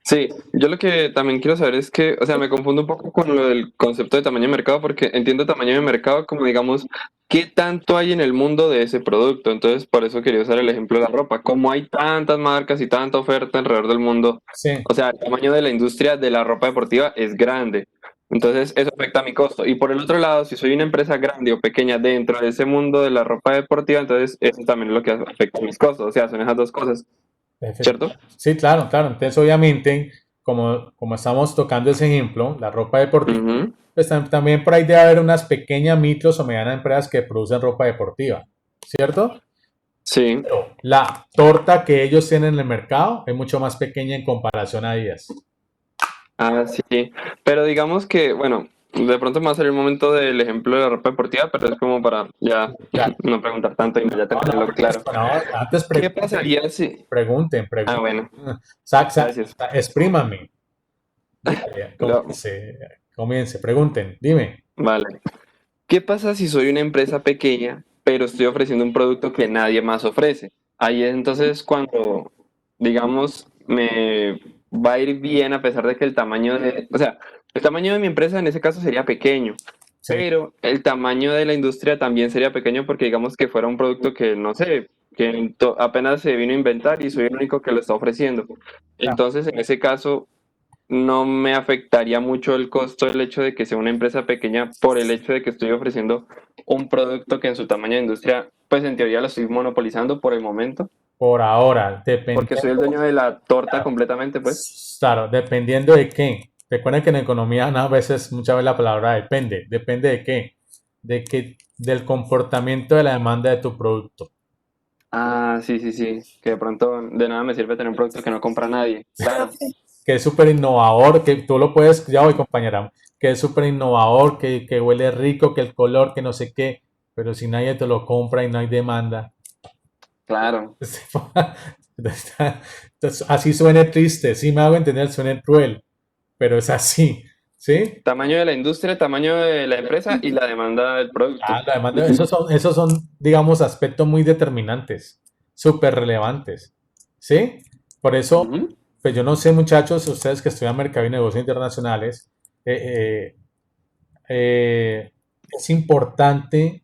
[SPEAKER 6] Sí, yo lo que también quiero saber es que, o sea, me confundo un poco con lo del concepto de tamaño de mercado, porque entiendo tamaño de mercado como, digamos, qué tanto hay en el mundo de ese producto. Entonces, por eso quería usar el ejemplo de la ropa. Como hay tantas marcas y tanta oferta alrededor del mundo,
[SPEAKER 1] Sí,
[SPEAKER 6] o sea, el tamaño de la industria de la ropa deportiva es grande. Entonces, eso afecta a mi costo. Y por el otro lado, si soy una empresa grande o pequeña dentro de ese mundo de la ropa deportiva, entonces eso también es lo que afecta a mis costos. O sea, son esas dos cosas, ¿cierto?
[SPEAKER 1] sí, claro, claro. Entonces, obviamente, como estamos tocando ese ejemplo, la ropa deportiva,
[SPEAKER 6] Ujú.
[SPEAKER 1] pues también por ahí debe haber unas pequeñas micros o medianas empresas que producen ropa deportiva, ¿cierto?
[SPEAKER 6] Sí.
[SPEAKER 1] La torta que ellos tienen en el mercado es mucho más pequeña en comparación a ellas.
[SPEAKER 6] Ah, sí, pero digamos que, bueno, de pronto me va a salir el momento del ejemplo de la ropa deportiva, pero es como para ya
[SPEAKER 1] Claro.
[SPEAKER 6] no preguntar tanto y ya
[SPEAKER 1] No, no,
[SPEAKER 6] tenerlo
[SPEAKER 1] porque
[SPEAKER 6] claro.
[SPEAKER 1] no, antes
[SPEAKER 6] ¿Qué
[SPEAKER 1] pregunten,
[SPEAKER 6] pasaría si...
[SPEAKER 1] pregunten,
[SPEAKER 6] Ah,
[SPEAKER 1] pregunten.
[SPEAKER 6] bueno, gracias.
[SPEAKER 1] Exprímame. Dígale,
[SPEAKER 6] Lo-
[SPEAKER 1] comience, pregunten, dime.
[SPEAKER 6] Vale. ¿Qué pasa si soy una empresa pequeña, pero estoy ofreciendo un producto que nadie más ofrece? Ahí es entonces cuando, digamos, me va a ir bien a pesar de que el tamaño de... O sea, el tamaño de mi empresa en ese caso sería pequeño.
[SPEAKER 1] Sí,
[SPEAKER 6] Pero el tamaño de la industria también sería pequeño porque digamos que fuera un producto que, no sé, que apenas se vino a inventar y soy el único que lo está ofreciendo.
[SPEAKER 1] claro.
[SPEAKER 6] Entonces, en ese caso, no me afectaría mucho el costo del hecho de que sea una empresa pequeña por el hecho de que estoy ofreciendo un producto que en su tamaño de industria, pues en teoría lo estoy monopolizando por el momento,
[SPEAKER 1] Por ahora,
[SPEAKER 6] porque soy el dueño de la torta completamente, pues.
[SPEAKER 1] claro, dependiendo de qué. Recuerden que en economía a veces, muchas veces la palabra depende. ¿Depende de qué? Del comportamiento de la demanda de tu producto.
[SPEAKER 6] Ah, sí, sí, sí, que de pronto de nada me sirve tener un producto que no compra nadie. Claro,
[SPEAKER 5] Profe,
[SPEAKER 1] Que es súper innovador, que tú lo puedes, ya voy compañera, que es súper innovador, que huele rico, que el color, que no sé qué, pero si nadie te lo compra y no hay demanda,
[SPEAKER 6] claro.
[SPEAKER 1] entonces, así suene triste, sí me hago entender, suene cruel, pero es así, ¿sí?
[SPEAKER 6] Tamaño de la industria, tamaño de la empresa y la demanda del producto.
[SPEAKER 1] La demanda, esos son, digamos, aspectos muy determinantes, súper relevantes, ¿sí? Por eso,
[SPEAKER 6] Ujú.
[SPEAKER 1] pues yo no sé, muchachos, ustedes que estudian Mercado y Negocios Internacionales, eh, es importante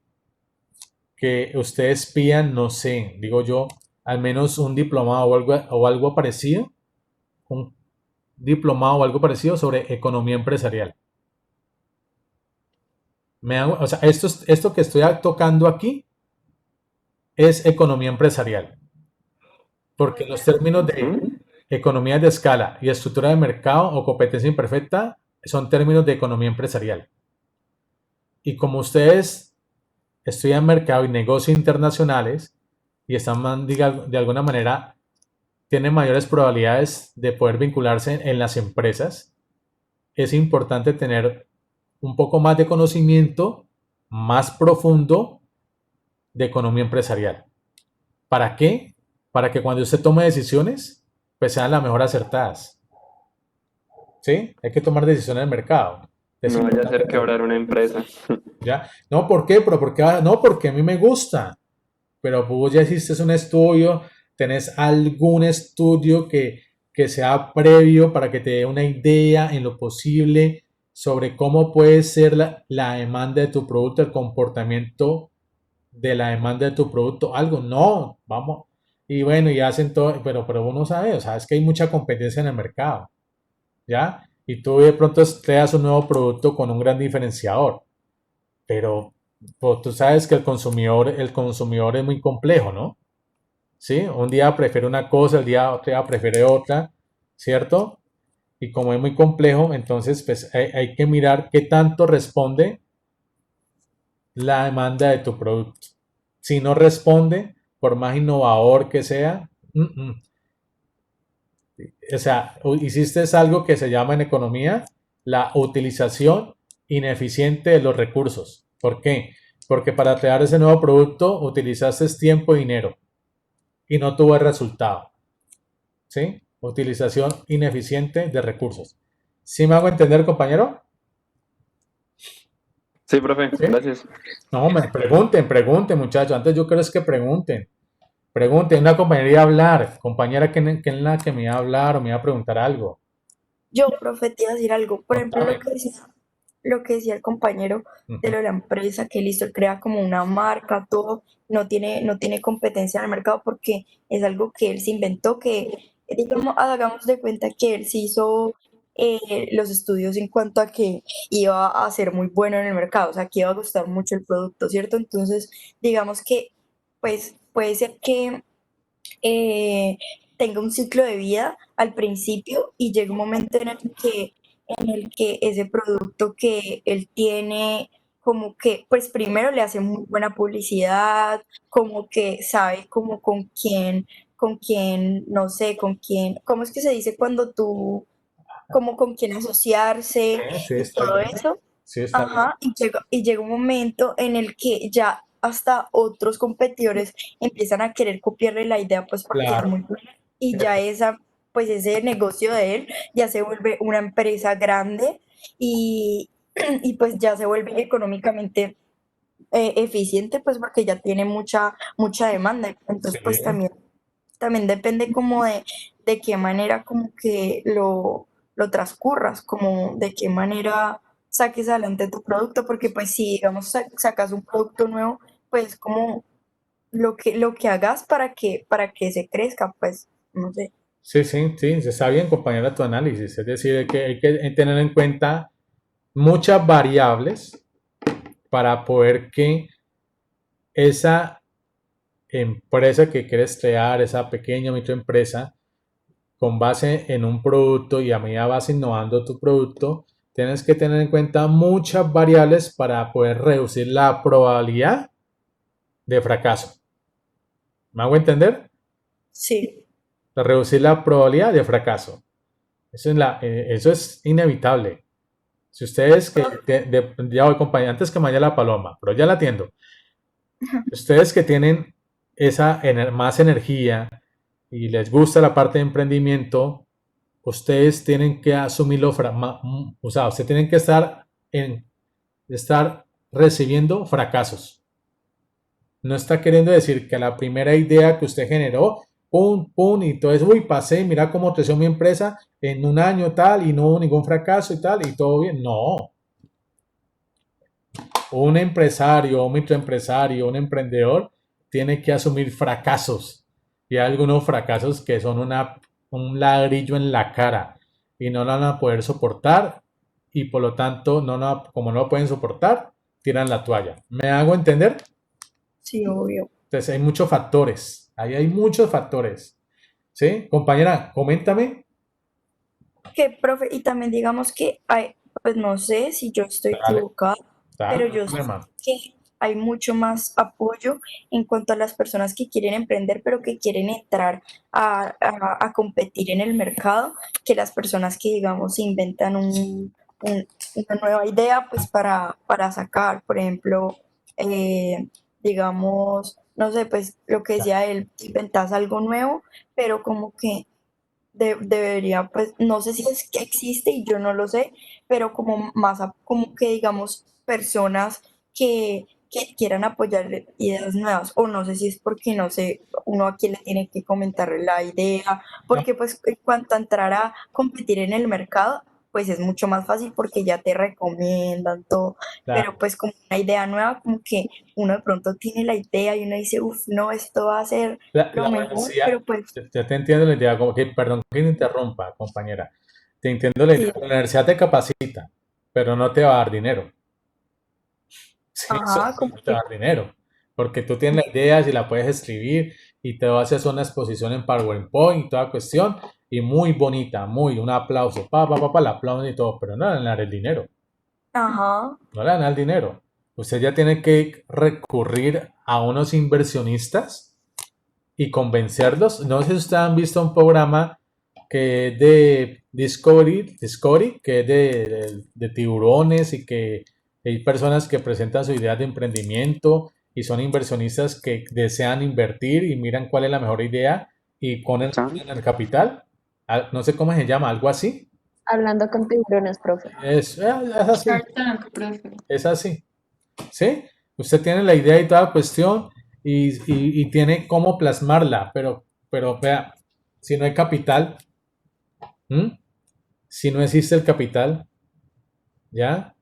[SPEAKER 1] que ustedes pidan, no sé, digo yo, al menos un diplomado o algo parecido, un diplomado o algo parecido sobre economía empresarial. O sea, esto que estoy tocando aquí es economía empresarial, porque los términos de
[SPEAKER 6] Ujú.
[SPEAKER 1] economía de escala y estructura de mercado o competencia imperfecta son términos de economía empresarial. Y como ustedes estudian mercado y negocios internacionales y están, de alguna manera, tienen mayores probabilidades de poder vincularse en las empresas, es importante tener un poco más de conocimiento más profundo de economía empresarial. ¿Para qué? Para que cuando usted tome decisiones, pues sean las mejor acertadas. ¿Sí? Hay que tomar decisiones en el mercado. Es
[SPEAKER 6] No vaya a hacer
[SPEAKER 1] importante.
[SPEAKER 6] quebrar una empresa.
[SPEAKER 1] ¿Ya? No, ¿por qué? Pero porque, no, porque a mí me gusta. Pero vos ya hiciste un estudio, tenés algún estudio que sea previo para que te dé una idea en lo posible sobre cómo puede ser la demanda de tu producto, el comportamiento de la demanda de tu producto, algo. No, vamos. Y bueno, y hacen todo, pero vos no sabes, o sea, es que hay mucha competencia en el mercado, ¿ya? Y tú de pronto creas un nuevo producto con un gran diferenciador, pero pues, tú sabes que el consumidor es muy complejo, ¿no? ¿Sí? Un día prefiere una cosa, otro día prefiere otra, ¿cierto? Y como es muy complejo, entonces pues hay que mirar qué tanto responde la demanda de tu producto. Si no responde, por más innovador que sea, o sea, hiciste algo que se llama en economía la utilización ineficiente de los recursos. ¿Por qué? Porque para crear ese nuevo producto utilizaste tiempo y dinero y no tuvo el resultado. ¿Sí? Utilización ineficiente de recursos. ¿Sí me hago entender, compañero?
[SPEAKER 6] Sí, profe,
[SPEAKER 1] ¿Sí?
[SPEAKER 6] gracias.
[SPEAKER 1] No, me pregunten, muchachos. Antes yo creo es que pregunten. Pregunten, una compañera iba a hablar. Compañera, ¿quién es la que me iba a hablar o me iba a preguntar algo?
[SPEAKER 5] Yo, profe, te iba a decir algo. Por ejemplo,
[SPEAKER 1] Contame.
[SPEAKER 5] lo que decía el compañero de
[SPEAKER 1] Ujú.
[SPEAKER 5] lo de la empresa, que listo, él crea como una marca, todo, no tiene competencia en el mercado porque es algo que él se inventó, que, digamos, hagamos de cuenta que él se hizo los estudios en cuanto a que iba a ser muy bueno en el mercado, o sea, que iba a gustar mucho el producto, ¿cierto? Entonces, digamos que, pues, puede ser que eh, tenga un ciclo de vida al principio y llega un momento en el que ese producto que él tiene, como que, pues primero le hace muy buena publicidad, como que sabe como con quién, no sé, con quién, ¿cómo es que se dice cuando tú, como con quién asociarse
[SPEAKER 1] Sí,
[SPEAKER 5] y
[SPEAKER 1] está
[SPEAKER 5] todo
[SPEAKER 1] bien.
[SPEAKER 5] eso?
[SPEAKER 1] Sí, está bien.
[SPEAKER 5] Ajá, y llega un momento en el que ya hasta otros competidores empiezan a querer copiarle la idea, pues porque es
[SPEAKER 1] Claro.
[SPEAKER 5] muy buena. Y ya pues ese negocio de él ya se vuelve una empresa grande y, y pues ya se vuelve económicamente eficiente, pues porque ya tiene mucha demanda.
[SPEAKER 1] Sí.
[SPEAKER 5] Entonces, pues también depende como de qué manera como que lo transcurras, como de qué manera saques adelante tu producto, porque pues si digamos sacas un producto nuevo, pues como lo que hagas para que se crezca, pues no sé.
[SPEAKER 1] Sí, sí, sí, está bien, compañera, tu análisis. Es decir, hay que tener en cuenta muchas variables para poder que esa empresa que quieres crear, esa pequeña o microempresa, con base en un producto y a medida vas innovando tu producto, tienes que tener en cuenta muchas variables para poder reducir la probabilidad de fracaso. ¿Me hago entender?
[SPEAKER 5] Sí,
[SPEAKER 1] Reducir la probabilidad de fracaso. Eso es inevitable. Si ustedes ya voy compañía, antes que me vaya la paloma, pero ya la atiendo. Ustedes que tienen esa más energía y les gusta la parte de emprendimiento, ustedes tienen que asumirlo, o sea, ustedes tienen que estar recibiendo fracasos. No está queriendo decir que la primera idea que usted generó, pum, pum, y todo eso, uy, pasé, mira cómo creció mi empresa en un año tal y no hubo ningún fracaso y tal, y todo bien. No, un empresario, un microempresario, un emprendedor tiene que asumir fracasos. Y hay algunos fracasos que son un ladrillo en la cara y no lo van a poder soportar y por lo tanto, como no lo pueden soportar, tiran la toalla. ¿Me hago entender?
[SPEAKER 5] sí, obvio.
[SPEAKER 1] Entonces hay muchos factores, ahí hay muchos factores. ¿Sí? Compañera, coméntame.
[SPEAKER 5] Que, profe, y también digamos que hay, pues no sé si yo estoy
[SPEAKER 1] Dale,
[SPEAKER 5] equivocada,
[SPEAKER 1] dale,
[SPEAKER 5] pero
[SPEAKER 1] no hay
[SPEAKER 5] yo sé
[SPEAKER 1] problema.
[SPEAKER 5] que hay mucho más apoyo en cuanto a las personas que quieren emprender, pero que quieren entrar a competir en el mercado, que las personas que, digamos, se inventan una nueva idea pues para sacar, por ejemplo, digamos, no sé, pues lo que decía él, inventas algo nuevo, pero como que debería, pues, no sé si es que existe y yo no lo sé, pero como más, como que digamos, personas que quieran apoyar ideas nuevas, o no sé si es porque, no sé, uno a quién le tiene que comentar la idea,
[SPEAKER 1] No,
[SPEAKER 5] porque pues en cuanto a entrar a competir en el mercado, pues es mucho más fácil porque ya te recomiendan todo,
[SPEAKER 1] claro.
[SPEAKER 5] pero pues como una idea nueva, como que uno de pronto tiene la idea y uno dice, uff, no, esto va a ser lo
[SPEAKER 1] La
[SPEAKER 5] mejor,
[SPEAKER 1] universidad,
[SPEAKER 5] pero pues
[SPEAKER 1] ya te entiendo la idea, como que, perdón que te interrumpa, compañera. Te entiendo la idea.
[SPEAKER 5] sí,
[SPEAKER 1] La universidad te capacita, pero no te va a dar dinero. Sí, eso
[SPEAKER 5] ajá,
[SPEAKER 1] sí,
[SPEAKER 5] como
[SPEAKER 1] no te va
[SPEAKER 5] que
[SPEAKER 1] a dar dinero. Porque tú tienes la idea, si la puedes escribir y te vas a hacer una exposición en PowerPoint y toda cuestión, y muy bonita, muy, un aplauso, la aplauden y todo, pero no le van a dar el dinero.
[SPEAKER 5] ajá,
[SPEAKER 1] No le dan el dinero. Usted ya tiene que recurrir a unos inversionistas y convencerlos. No sé si ustedes han visto un programa que es de Discovery, que es de tiburones y que hay personas que presentan su idea de emprendimiento y son inversionistas que desean invertir y miran cuál es la mejor idea y ponen
[SPEAKER 6] ¿Saben?
[SPEAKER 1] el capital. No sé cómo se llama, algo así.
[SPEAKER 7] Hablando con tiburones, profe.
[SPEAKER 1] Es así,
[SPEAKER 2] Shark Tank, profe.
[SPEAKER 1] es así. ¿Sí? Usted tiene la idea y toda cuestión y tiene cómo plasmarla, pero vea, si no hay capital, ¿m? Si no existe el capital, ¿ya?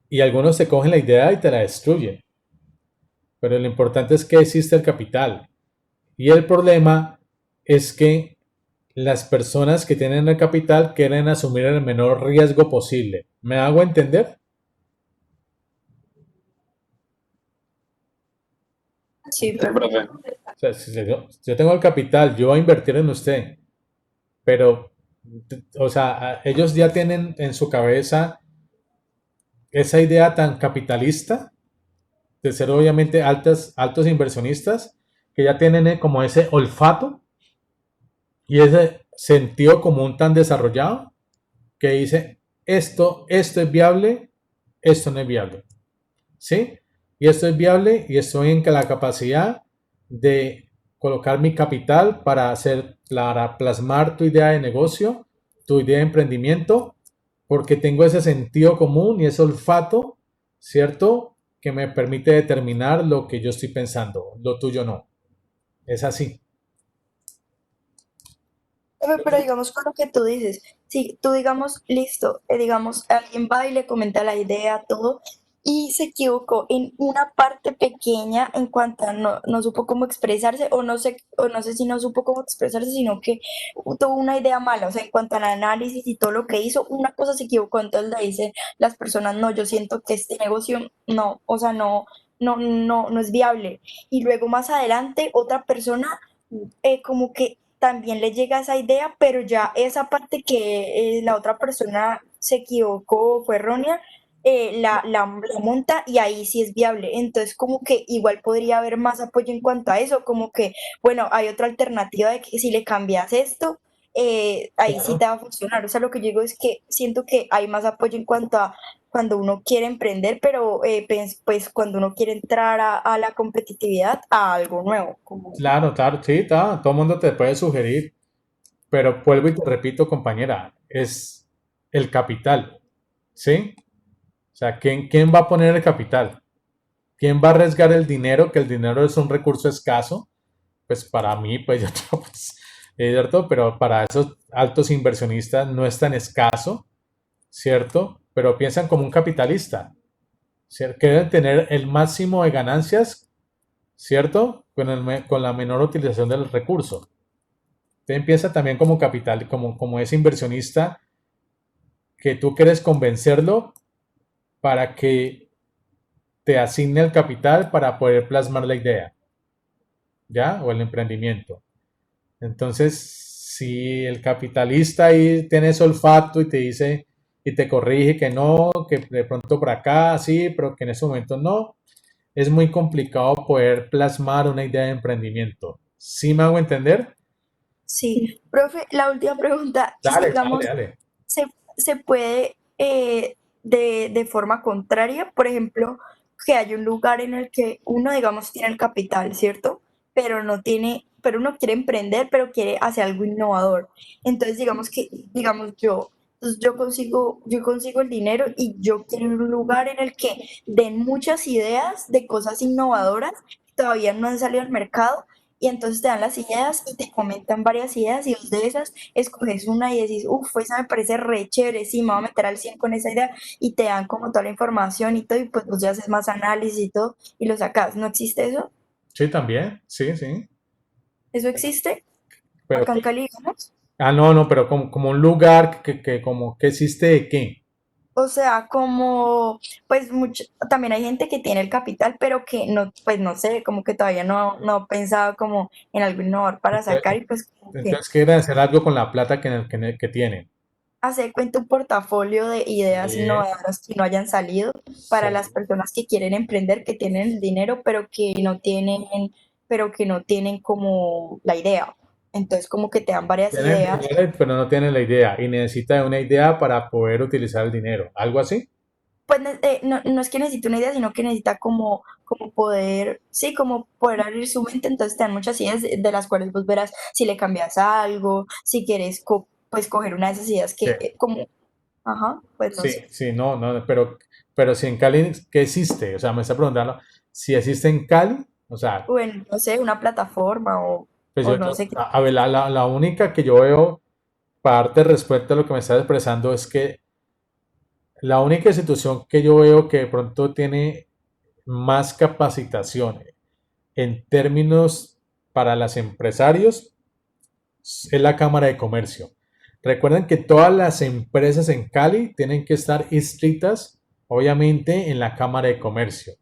[SPEAKER 1] Y algunos te cogen la idea y te la destruyen, pero lo importante es que existe el capital. Y el problema es que las personas que tienen el capital quieren asumir el menor riesgo posible. ¿Me hago entender?
[SPEAKER 5] sí,
[SPEAKER 6] Sí,
[SPEAKER 5] profe.
[SPEAKER 6] profe.
[SPEAKER 1] O sea, si yo tengo el capital, yo voy a invertir en usted, pero, o sea, ellos ya tienen en su cabeza esa idea tan capitalista de ser obviamente altos inversionistas, que ya tienen como ese olfato y ese sentido común tan desarrollado que dice, esto es viable, esto no es viable, ¿sí? Y esto es viable y estoy en la capacidad de colocar mi capital para plasmar tu idea de negocio, tu idea de emprendimiento, porque tengo ese sentido común y ese olfato, ¿cierto? Que me permite determinar lo que yo estoy pensando, lo tuyo no. Es así.
[SPEAKER 5] Pero digamos con lo que tú dices, si tú digamos, listo, digamos, alguien va y le comenta la idea, todo, y se equivocó en una parte pequeña en cuanto a no supo cómo expresarse, o no sé si no supo cómo expresarse, sino que tuvo una idea mala, o sea, en cuanto al análisis y todo lo que hizo, una cosa se equivocó, entonces le dicen las personas, no, yo siento que este negocio no, o sea, no es viable. Y luego más adelante, otra persona como que también le llega esa idea, pero ya esa parte que la otra persona se equivocó, fue errónea, la monta y ahí sí es viable. Entonces, como que igual podría haber más apoyo en cuanto a eso, como que, bueno, hay otra alternativa de que si le cambias esto, ahí sí
[SPEAKER 1] Claro.
[SPEAKER 5] te va a funcionar. O sea, lo que yo digo es que siento que hay más apoyo en cuanto a cuando uno quiere emprender, pero pues, cuando uno quiere entrar a la competitividad, a algo nuevo, como
[SPEAKER 1] Claro, claro, sí, todo el mundo te puede sugerir, pero vuelvo y te repito, compañera, es el capital, ¿sí? O sea, ¿quién va a poner el capital? ¿Quién va a arriesgar el dinero? Que el dinero es un recurso escaso. Pues para mí, pues yo tengo, pues, es cierto, pero para esos altos inversionistas no es tan escaso, ¿cierto? Pero piensan como un capitalista, ¿cierto? Que deben tener el máximo de ganancias, ¿cierto? Con la menor utilización del recurso. Entonces piensa también como capital, como ese inversionista que tú quieres convencerlo para que te asigne el capital para poder plasmar la idea, ¿ya? O el emprendimiento. Entonces, si el capitalista ahí tiene ese olfato y te dice y te corrige que no, que de pronto por acá sí, pero que en ese momento no, es muy complicado poder plasmar una idea de emprendimiento. ¿Sí me hago entender?
[SPEAKER 5] sí. Profe, la última pregunta, y
[SPEAKER 1] Dale, dale,
[SPEAKER 5] digamos,
[SPEAKER 1] dale.
[SPEAKER 5] se puede de forma contraria. Por ejemplo, que hay un lugar en el que uno, digamos, tiene el capital, ¿cierto? Pero uno quiere emprender, pero quiere hacer algo innovador. Entonces, digamos entonces yo consigo el dinero y yo quiero un lugar en el que den muchas ideas de cosas innovadoras que todavía no han salido al mercado, y entonces te dan las ideas y te comentan varias ideas, y de esas escoges una y decís, uff, esa me parece re chévere, sí, me voy a meter al 100 con esa idea, y te dan como toda la información y todo, y pues ya haces más análisis y todo, y lo sacas. ¿No existe eso?
[SPEAKER 1] Sí, también, sí, sí.
[SPEAKER 5] ¿Eso existe?
[SPEAKER 1] Pero,
[SPEAKER 5] Acá en Cali, digamos.
[SPEAKER 1] no, no, pero como un lugar que como que existe de qué.
[SPEAKER 5] O sea, pues también hay gente que tiene el capital, pero que no, pues no sé, como que todavía no ha pensado como en algo innovador para sacar, y pues como que
[SPEAKER 1] Entonces quieren hacer algo con la plata que tienen.
[SPEAKER 5] hacer cuenta un portafolio de ideas
[SPEAKER 1] Sí,
[SPEAKER 5] innovadoras que no hayan salido para las
[SPEAKER 1] sí.
[SPEAKER 5] personas que quieren emprender, que tienen el dinero, pero que no tienen como la idea. Entonces, como que te dan varias
[SPEAKER 1] Tienen
[SPEAKER 5] ideas.
[SPEAKER 1] dinero, pero no tienen la idea y necesita de una idea para poder utilizar el dinero. ¿Algo así?
[SPEAKER 5] Pues no es que necesite una idea, sino que necesita como poder, sí, como poder abrir su mente. Entonces te dan muchas ideas de las cuales vos verás si le cambias algo, si quieres pues coger una de esas ideas
[SPEAKER 1] Sí,
[SPEAKER 5] que ajá, pues no
[SPEAKER 1] sí,
[SPEAKER 5] sé.
[SPEAKER 1] sí, no, no, pero si en Cali, ¿qué existe? O sea, me está preguntando si existe en Cali, o sea,
[SPEAKER 5] O en, no sé, una plataforma
[SPEAKER 1] pues
[SPEAKER 5] o no sé qué.
[SPEAKER 1] a ver, la única que yo veo, parte respecto a lo que me estás expresando, es que la única institución que yo veo que de pronto tiene más capacitación en términos para los empresarios es la Cámara de Comercio. Recuerden que todas las empresas en Cali tienen que estar inscritas, obviamente, en la Cámara de Comercio.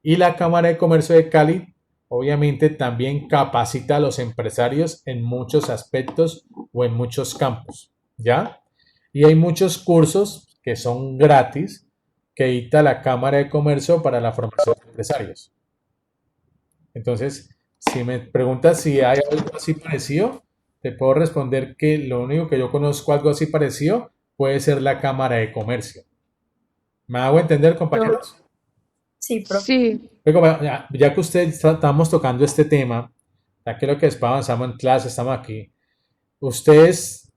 [SPEAKER 1] Y la Cámara de Comercio de Cali, obviamente, también capacita a los empresarios en muchos aspectos o en muchos campos, ¿ya? Y hay muchos cursos que son gratis que dicta la Cámara de Comercio para la formación de empresarios. Entonces, si me preguntas si hay algo así parecido, te puedo responder que lo único que yo conozco algo así parecido puede ser la Cámara de Comercio. ¿Me hago entender,
[SPEAKER 5] Yo,
[SPEAKER 1] compañeros?
[SPEAKER 5] sí, profe.
[SPEAKER 7] Sí,
[SPEAKER 1] Luego, ya que ustedes estamos tocando este tema, ya que lo que después avanzamos en clase, estamos aquí, ¿ustedes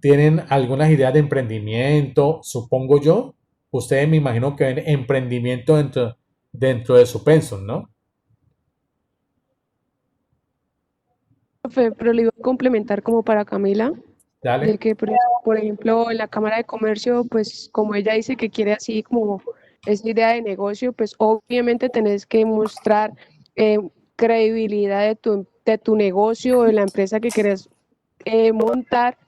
[SPEAKER 1] tienen algunas ideas de emprendimiento? Supongo yo. Ustedes me imagino que ven emprendimiento dentro de su pensum, ¿no?
[SPEAKER 7] profe, pero le iba a complementar como para Camila, de
[SPEAKER 1] Dale.
[SPEAKER 7] que, por ejemplo, en la Cámara de Comercio, pues como ella dice que quiere así como esa idea de negocio, pues obviamente tenés que mostrar eh, credibilidad de tu negocio, de la empresa que querés montar,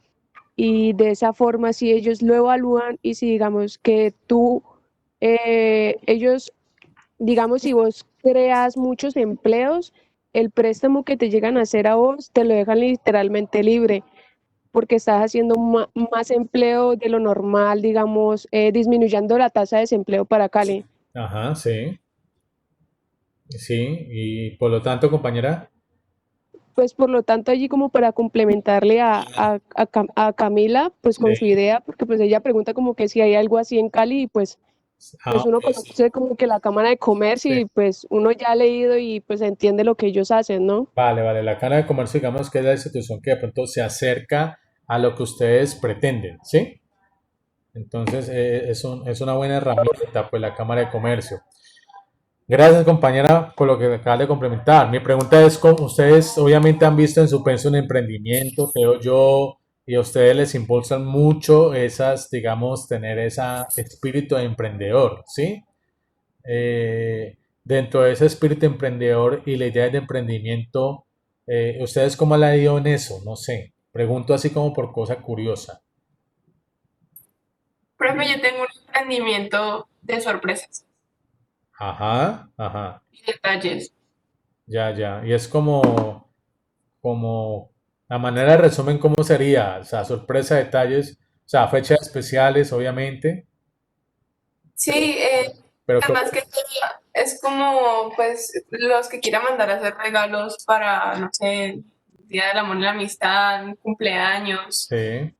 [SPEAKER 7] y de esa forma si ellos lo evalúan y si digamos que ellos, digamos, si vos creas muchos empleos, el préstamo que te llegan a hacer a vos te lo dejan literalmente libre, porque estás haciendo más empleo de lo normal, digamos, disminuyendo la tasa de desempleo para Cali.
[SPEAKER 1] Ajá, sí. Sí, y por lo tanto, compañera,
[SPEAKER 7] Pues por lo tanto allí como para complementarle a Camila, pues con su
[SPEAKER 1] sí.
[SPEAKER 7] idea, porque pues ella pregunta como que si hay algo así en Cali, y pues uno
[SPEAKER 1] Ok,
[SPEAKER 7] conoce como que la Cámara de Comercio
[SPEAKER 1] sí.
[SPEAKER 7] y pues uno ya ha leído y pues entiende lo que ellos hacen, ¿no?
[SPEAKER 1] Vale, vale. La Cámara de Comercio, digamos que es la institución que de pronto se acerca a lo que ustedes pretenden, ¿sí? Entonces, es una buena herramienta, pues, la Cámara de Comercio. Gracias, compañera, por lo que acabas de complementar. Mi pregunta es, ¿cómo ustedes obviamente han visto en su pensión un emprendimiento, creo yo, y a ustedes les impulsan mucho esas, digamos, tener ese espíritu de emprendedor, ¿sí? Dentro de ese espíritu emprendedor y la idea de emprendimiento, ¿ustedes cómo la han ido en eso? No sé. Pregunto así como por cosa curiosa.
[SPEAKER 2] Profe, yo tengo un emprendimiento de sorpresas
[SPEAKER 1] Ajá, ajá,
[SPEAKER 2] y detalles.
[SPEAKER 1] ya, ya. Y es como, la manera de resumen, ¿cómo sería? O sea, sorpresa, detalles, o sea, fechas especiales, obviamente,
[SPEAKER 2] Sí,
[SPEAKER 1] pero
[SPEAKER 2] además que todo es como, pues, los que quieran mandar a hacer regalos para, no sé, Día del Amor y la Amistad, cumpleaños,
[SPEAKER 1] sí.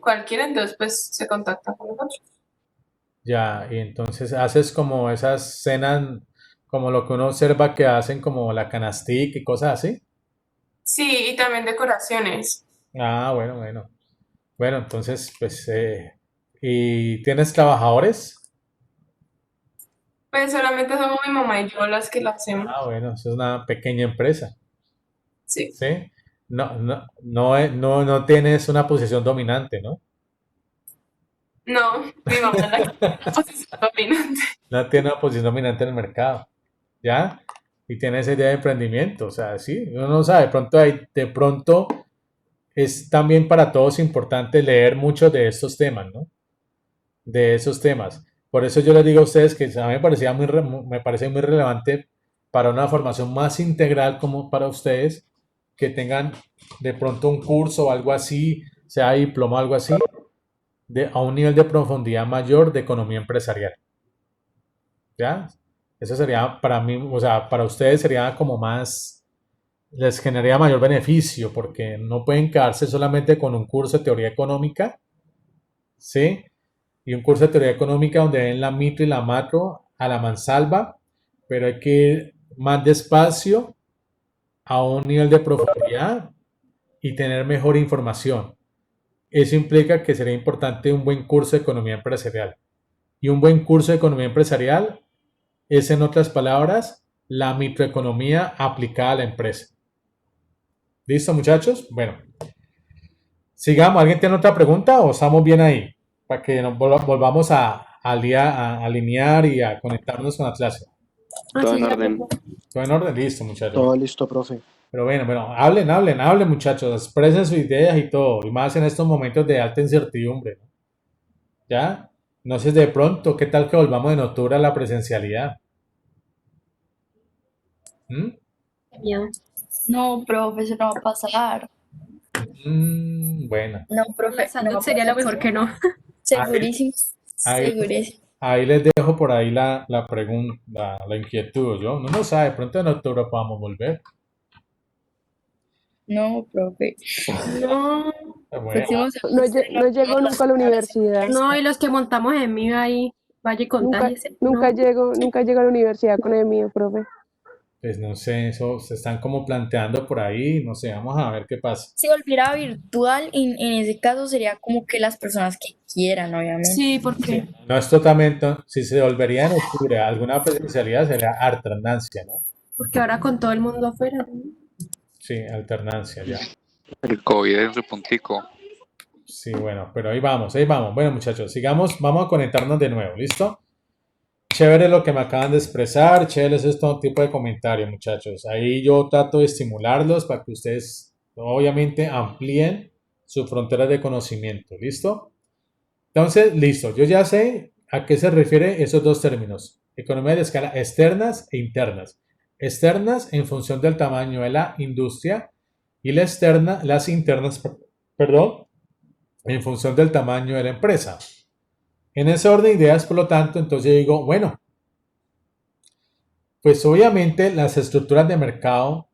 [SPEAKER 2] cualquiera, entonces, pues, se contacta con nosotros.
[SPEAKER 1] Ya, y entonces haces como esas cenas, como lo que uno observa que hacen como la canastica y cosas así.
[SPEAKER 2] Sí, y también decoraciones.
[SPEAKER 1] Ah, bueno, bueno. Bueno, entonces, pues, ¿y tienes trabajadores?
[SPEAKER 2] Pues solamente somos mi mamá y yo las que lo hacemos.
[SPEAKER 1] Ah, bueno, eso es una pequeña empresa,
[SPEAKER 2] Sí.
[SPEAKER 1] ¿sí? No tienes una posición dominante, ¿no?
[SPEAKER 2] No, mi mamá es la que tiene la posición dominante.
[SPEAKER 1] No tiene una posición dominante en el mercado, ¿ya? Y tiene esa idea de emprendimiento, o sea, sí, uno no sabe, de pronto es también para todos importante leer mucho de estos temas, ¿no? De esos temas. Por eso yo les digo a ustedes que a mí me parece muy relevante para una formación más integral como para ustedes, que tengan de pronto un curso o algo así, sea diploma o algo así, a un nivel de profundidad mayor de economía empresarial. ¿Ya? Eso sería para mí, o sea, para ustedes sería como más, les generaría mayor beneficio, porque no pueden quedarse solamente con un curso de teoría económica, ¿sí? Y un curso de teoría económica donde ven la micro y la macro a la mansalva, pero hay que ir más despacio a un nivel de profundidad y tener mejor información. Eso implica que sería importante un buen curso de economía empresarial. Y un buen curso de economía empresarial es, en otras palabras, la microeconomía aplicada a la empresa. ¿Listo, muchachos? Bueno, sigamos. ¿Alguien tiene otra pregunta o estamos bien ahí? Para que nos volvamos a alinear y a conectarnos con la clase.
[SPEAKER 6] Todo
[SPEAKER 7] Así
[SPEAKER 6] en
[SPEAKER 7] ya,
[SPEAKER 6] orden.
[SPEAKER 7] profe.
[SPEAKER 1] ¿Todo en orden? Listo, muchachos.
[SPEAKER 3] Todo listo, profe.
[SPEAKER 1] Pero bueno, hablen, muchachos. Expresen sus ideas y todo. Y más en estos momentos de alta incertidumbre, ¿no? ¿Ya? No sé, de pronto, ¿qué tal que volvamos en octubre a la presencialidad? ¿Mm?
[SPEAKER 5] Miedo. No, profe, eso no va a pasar.
[SPEAKER 1] Bueno,
[SPEAKER 5] No,
[SPEAKER 8] La
[SPEAKER 5] profe, no
[SPEAKER 8] salud
[SPEAKER 5] va a
[SPEAKER 8] sería lo
[SPEAKER 5] pasar.
[SPEAKER 8] mejor que no.
[SPEAKER 1] ahí,
[SPEAKER 5] Segurísimo,
[SPEAKER 1] ahí,
[SPEAKER 5] segurísimo.
[SPEAKER 1] ahí les dejo por ahí la pregunta, la inquietud. Yo no sabe, de pronto en octubre podamos volver.
[SPEAKER 5] No, profe.
[SPEAKER 8] No,
[SPEAKER 1] Bueno,
[SPEAKER 5] Próximo
[SPEAKER 7] No,
[SPEAKER 5] semestre
[SPEAKER 7] no llego nunca a la universidad.
[SPEAKER 8] no, y los que montamos en mí ahí, vaya y
[SPEAKER 7] Nunca,
[SPEAKER 8] contágiese. No,
[SPEAKER 7] nunca llego a la universidad con el mío, profe.
[SPEAKER 1] pues no sé, eso se están como planteando por ahí. No sé, vamos a ver qué pasa.
[SPEAKER 5] si volviera virtual, en ese caso sería como que las personas que quieran, obviamente.
[SPEAKER 8] sí, porque
[SPEAKER 1] No es totalmente, si se volvería en octubre a alguna presencialidad sería alternancia, ¿no?
[SPEAKER 8] ahora con todo el mundo afuera. ¿No?
[SPEAKER 1] Sí, alternancia, ya.
[SPEAKER 4] El COVID es repuntico.
[SPEAKER 1] Sí, bueno, pero ahí vamos, ahí vamos. Bueno, muchachos, sigamos, vamos a conectarnos de nuevo, ¿listo? Chévere lo que me acaban de expresar, chévere es todo tipo de comentario, muchachos. Ahí yo trato de estimularlos para que ustedes, obviamente, amplíen su frontera de conocimiento, ¿listo? Entonces, listo, yo ya sé a qué se refiere esos dos términos, economía de escala externas e internas. Externas en función del tamaño de la industria y las internas, perdón, en función del tamaño de la empresa. En ese orden de ideas, por lo tanto, entonces yo digo, bueno, pues obviamente las estructuras de mercado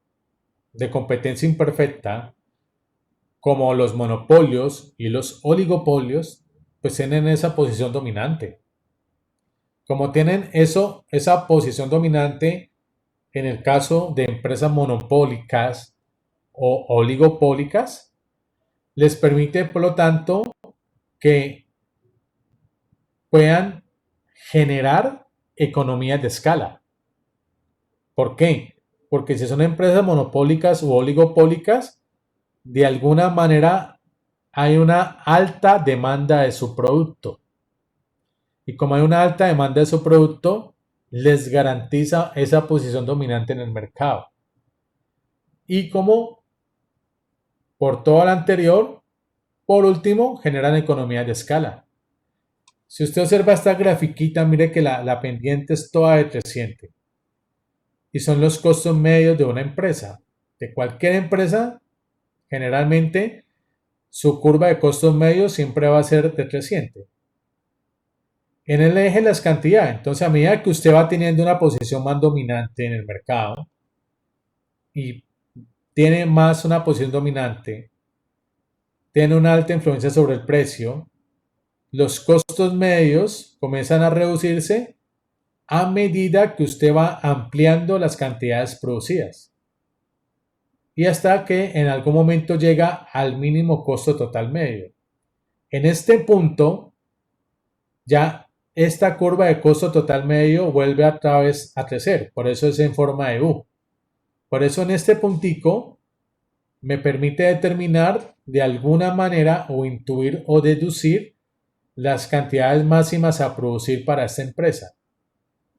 [SPEAKER 1] de competencia imperfecta, como los monopolios y los oligopolios, pues tienen esa posición dominante. Como tienen esa posición dominante en el caso de empresas monopólicas o oligopólicas, les permite, por lo tanto, que puedan generar economías de escala. ¿Por qué? Porque si son empresas monopólicas u oligopólicas, de alguna manera hay una alta demanda de su producto. Y como hay una alta demanda de su producto, les garantiza esa posición dominante en el mercado. Y como por todo lo anterior, por último, generan economías de escala. Si usted observa esta grafiquita, mire que la pendiente es toda decreciente. Y son los costos medios de una empresa. De cualquier empresa, generalmente, su curva de costos medios siempre va a ser decreciente. En el eje las cantidades. Entonces, a medida que usted va teniendo una posición más dominante en el mercado y tiene más una posición dominante, tiene una alta influencia sobre el precio, los costos medios comienzan a reducirse a medida que usted va ampliando las cantidades producidas y hasta que en algún momento llega al mínimo costo total medio. En este punto, ya esta curva de costo total medio vuelve otra vez a crecer, por eso es en forma de U. Por eso en este puntico me permite determinar de alguna manera o intuir o deducir las cantidades máximas a producir para esta empresa.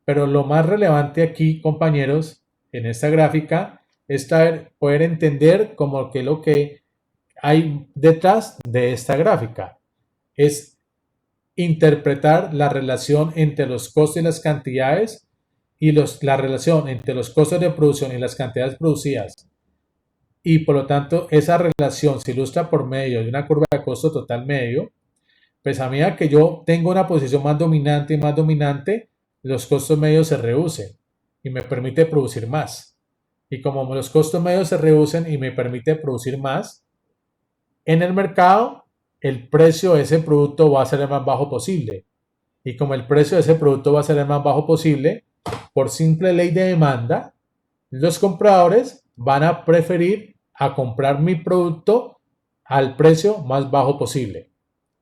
[SPEAKER 1] Pero lo más relevante aquí, compañeros, en esta gráfica, es poder entender como que lo que hay detrás de esta gráfica. Es interpretar la relación entre los costos y las cantidades y la relación entre los costos de producción y las cantidades producidas. Y por lo tanto, esa relación se ilustra por medio de una curva de costo total medio. Pues a medida que yo tengo una posición más dominante y más dominante, los costos medios se reducen y me permite producir más. Y como los costos medios se reducen y me permite producir más, en el mercado el precio de ese producto va a ser el más bajo posible. Y como el precio de ese producto va a ser el más bajo posible, por simple ley de demanda, los compradores van a preferir a comprar mi producto al precio más bajo posible.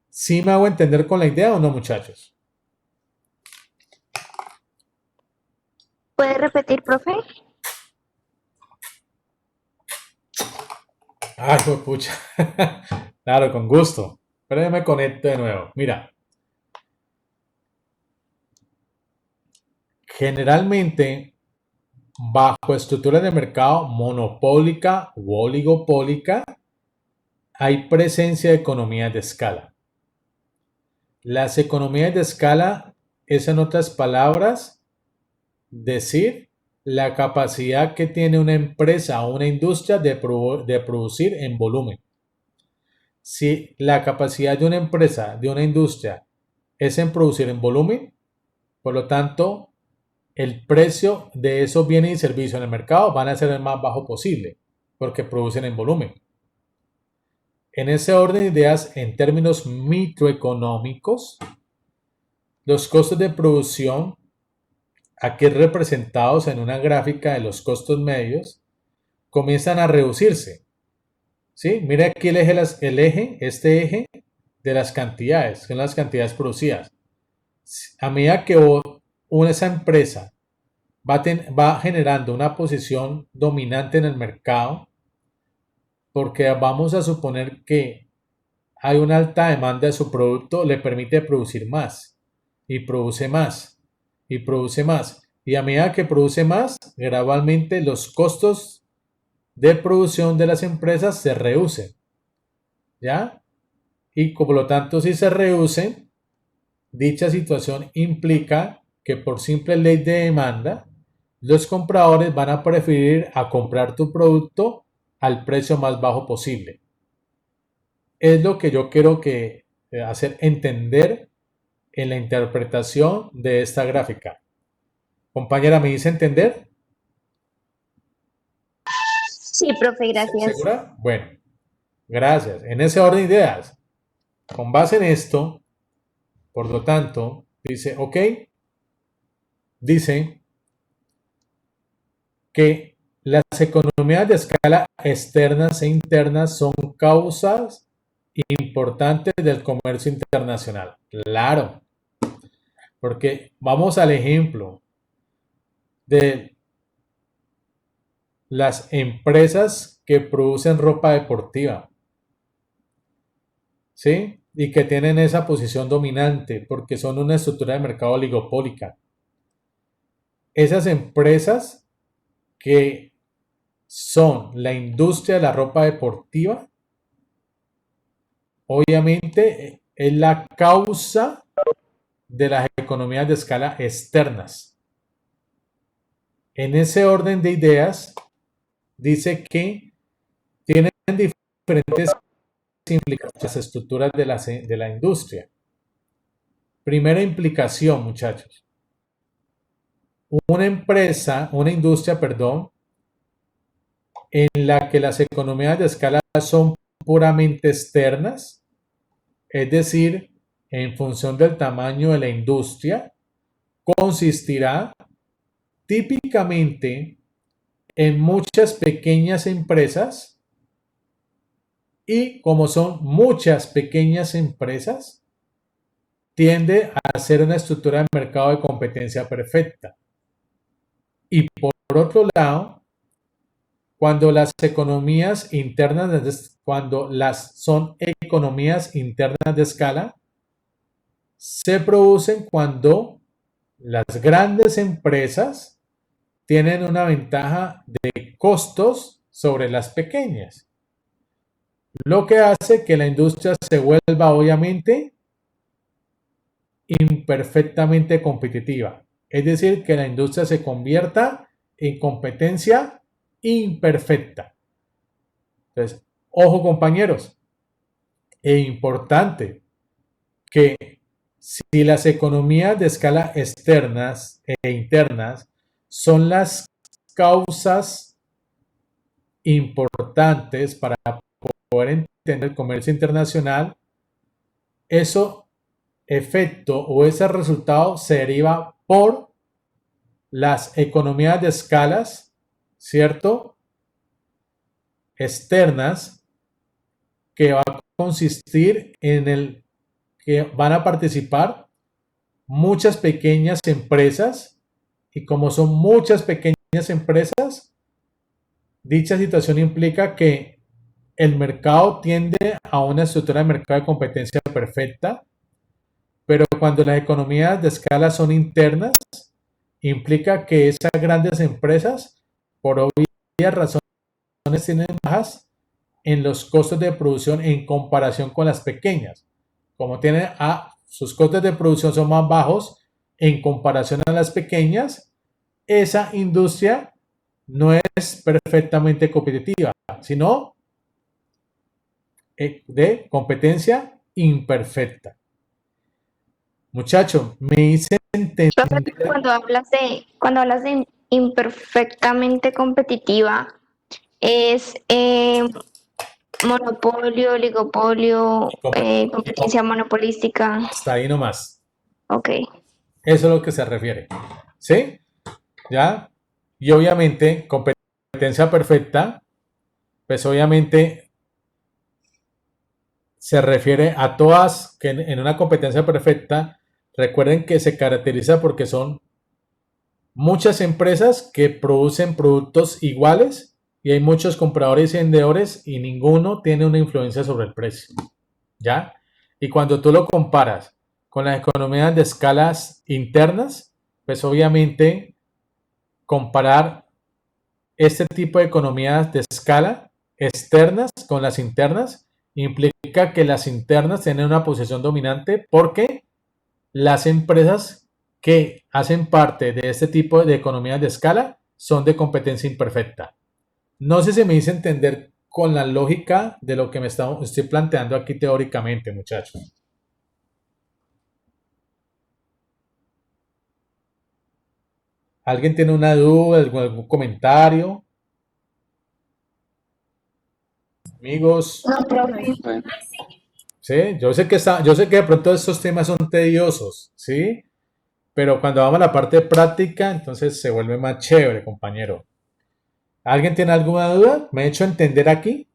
[SPEAKER 1] ¿Sí me hago entender con la idea o no, muchachos?
[SPEAKER 9] ¿Puede repetir, profe?
[SPEAKER 1] Ay, pucha. Claro, con gusto. Pero me conecto de nuevo. Mira. Generalmente, bajo estructuras de mercado monopólica u oligopólica, hay presencia de economías de escala. Las economías de escala es, en otras palabras, decir la capacidad que tiene una empresa o una industria de producir en volumen. Si la capacidad de una empresa, de una industria, es en producir en volumen, por lo tanto, el precio de esos bienes y servicios en el mercado van a ser el más bajo posible, porque producen en volumen. En ese orden de ideas, en términos microeconómicos, los costos de producción, aquí representados en una gráfica de los costos medios, comienzan a reducirse. ¿Sí? Mira aquí este eje de las cantidades, son las cantidades producidas. A medida que esa empresa va generando una posición dominante en el mercado, porque vamos a suponer que hay una alta demanda de su producto, le permite producir más, y produce más, y produce más. Y a medida que produce más, gradualmente los costos de producción de las empresas se reducen. ¿Ya? Y por lo tanto, si se reducen, dicha situación implica que por simple ley de demanda, los compradores van a preferir a comprar tu producto al precio más bajo posible. Es lo que yo quiero hacer entender en la interpretación de esta gráfica. Compañera, ¿me dice entender?
[SPEAKER 9] Sí, profe, gracias.
[SPEAKER 1] ¿Segura? Bueno, gracias. En ese orden de ideas, con base en esto, por lo tanto, dice, ok, dice que las economías de escala externas e internas son causas importantes del comercio internacional. Claro, porque vamos al ejemplo de las empresas que producen ropa deportiva, ¿sí? Y que tienen esa posición dominante porque son una estructura de mercado oligopólica. Esas empresas que son la industria de la ropa deportiva, obviamente es la causa de las economías de escala externas. En ese orden de ideas, dice que tienen diferentes implicaciones las estructuras de la industria. Primera implicación, muchachos. Una industria, en la que las economías de escala son puramente externas, es decir, en función del tamaño de la industria, consistirá típicamente en muchas pequeñas empresas, y como son muchas pequeñas empresas, tiende a ser una estructura de mercado de competencia perfecta. Y por otro lado, cuando las economías internas, cuando las son economías internas de escala, se producen cuando las grandes empresas tienen una ventaja de costos sobre las pequeñas, lo que hace que la industria se vuelva obviamente imperfectamente competitiva. Es decir, que la industria se convierta en competencia imperfecta. Entonces, ojo compañeros, es importante que si las economías de escala externas e internas son las causas importantes para poder entender el comercio internacional, eso efecto o ese resultado se deriva por las economías de escalas, ¿cierto? Externas, que va a consistir en el que van a participar muchas pequeñas empresas, y como son muchas pequeñas empresas, dicha situación implica que el mercado tiende a una estructura de mercado de competencia perfecta, pero cuando las economías de escala son internas, implica que esas grandes empresas, por obvias razones, tienen bajas en los costos de producción en comparación con las pequeñas. Como tienen sus costos de producción son más bajos en comparación a las pequeñas, esa industria no es perfectamente competitiva, sino de competencia imperfecta. Muchacho, me hice entender.
[SPEAKER 9] Cuando hablas de imperfectamente competitiva, es monopolio, oligopolio, competencia monopolística.
[SPEAKER 1] Hasta ahí nomás.
[SPEAKER 9] Ok.
[SPEAKER 1] Eso es lo que se refiere. ¿Sí? ¿Ya? Y obviamente, competencia perfecta, pues obviamente se refiere a todas que en una competencia perfecta, recuerden que se caracteriza porque son muchas empresas que producen productos iguales y hay muchos compradores y vendedores y ninguno tiene una influencia sobre el precio. ¿Ya? Y cuando tú lo comparas con las economías de escalas internas, pues obviamente comparar este tipo de economías de escala externas con las internas implica que las internas tienen una posición dominante porque las empresas que hacen parte de este tipo de economías de escala son de competencia imperfecta. No sé si me hice entender con la lógica de lo que me estoy planteando aquí teóricamente, muchachos. ¿Alguien tiene una duda, algún comentario? Amigos.
[SPEAKER 9] No, profe.
[SPEAKER 1] Sí, yo sé que de pronto estos temas son tediosos, ¿sí? Pero cuando vamos a la parte práctica, entonces se vuelve más chévere, compañero. ¿Alguien tiene alguna duda? ¿Me he hecho entender aquí?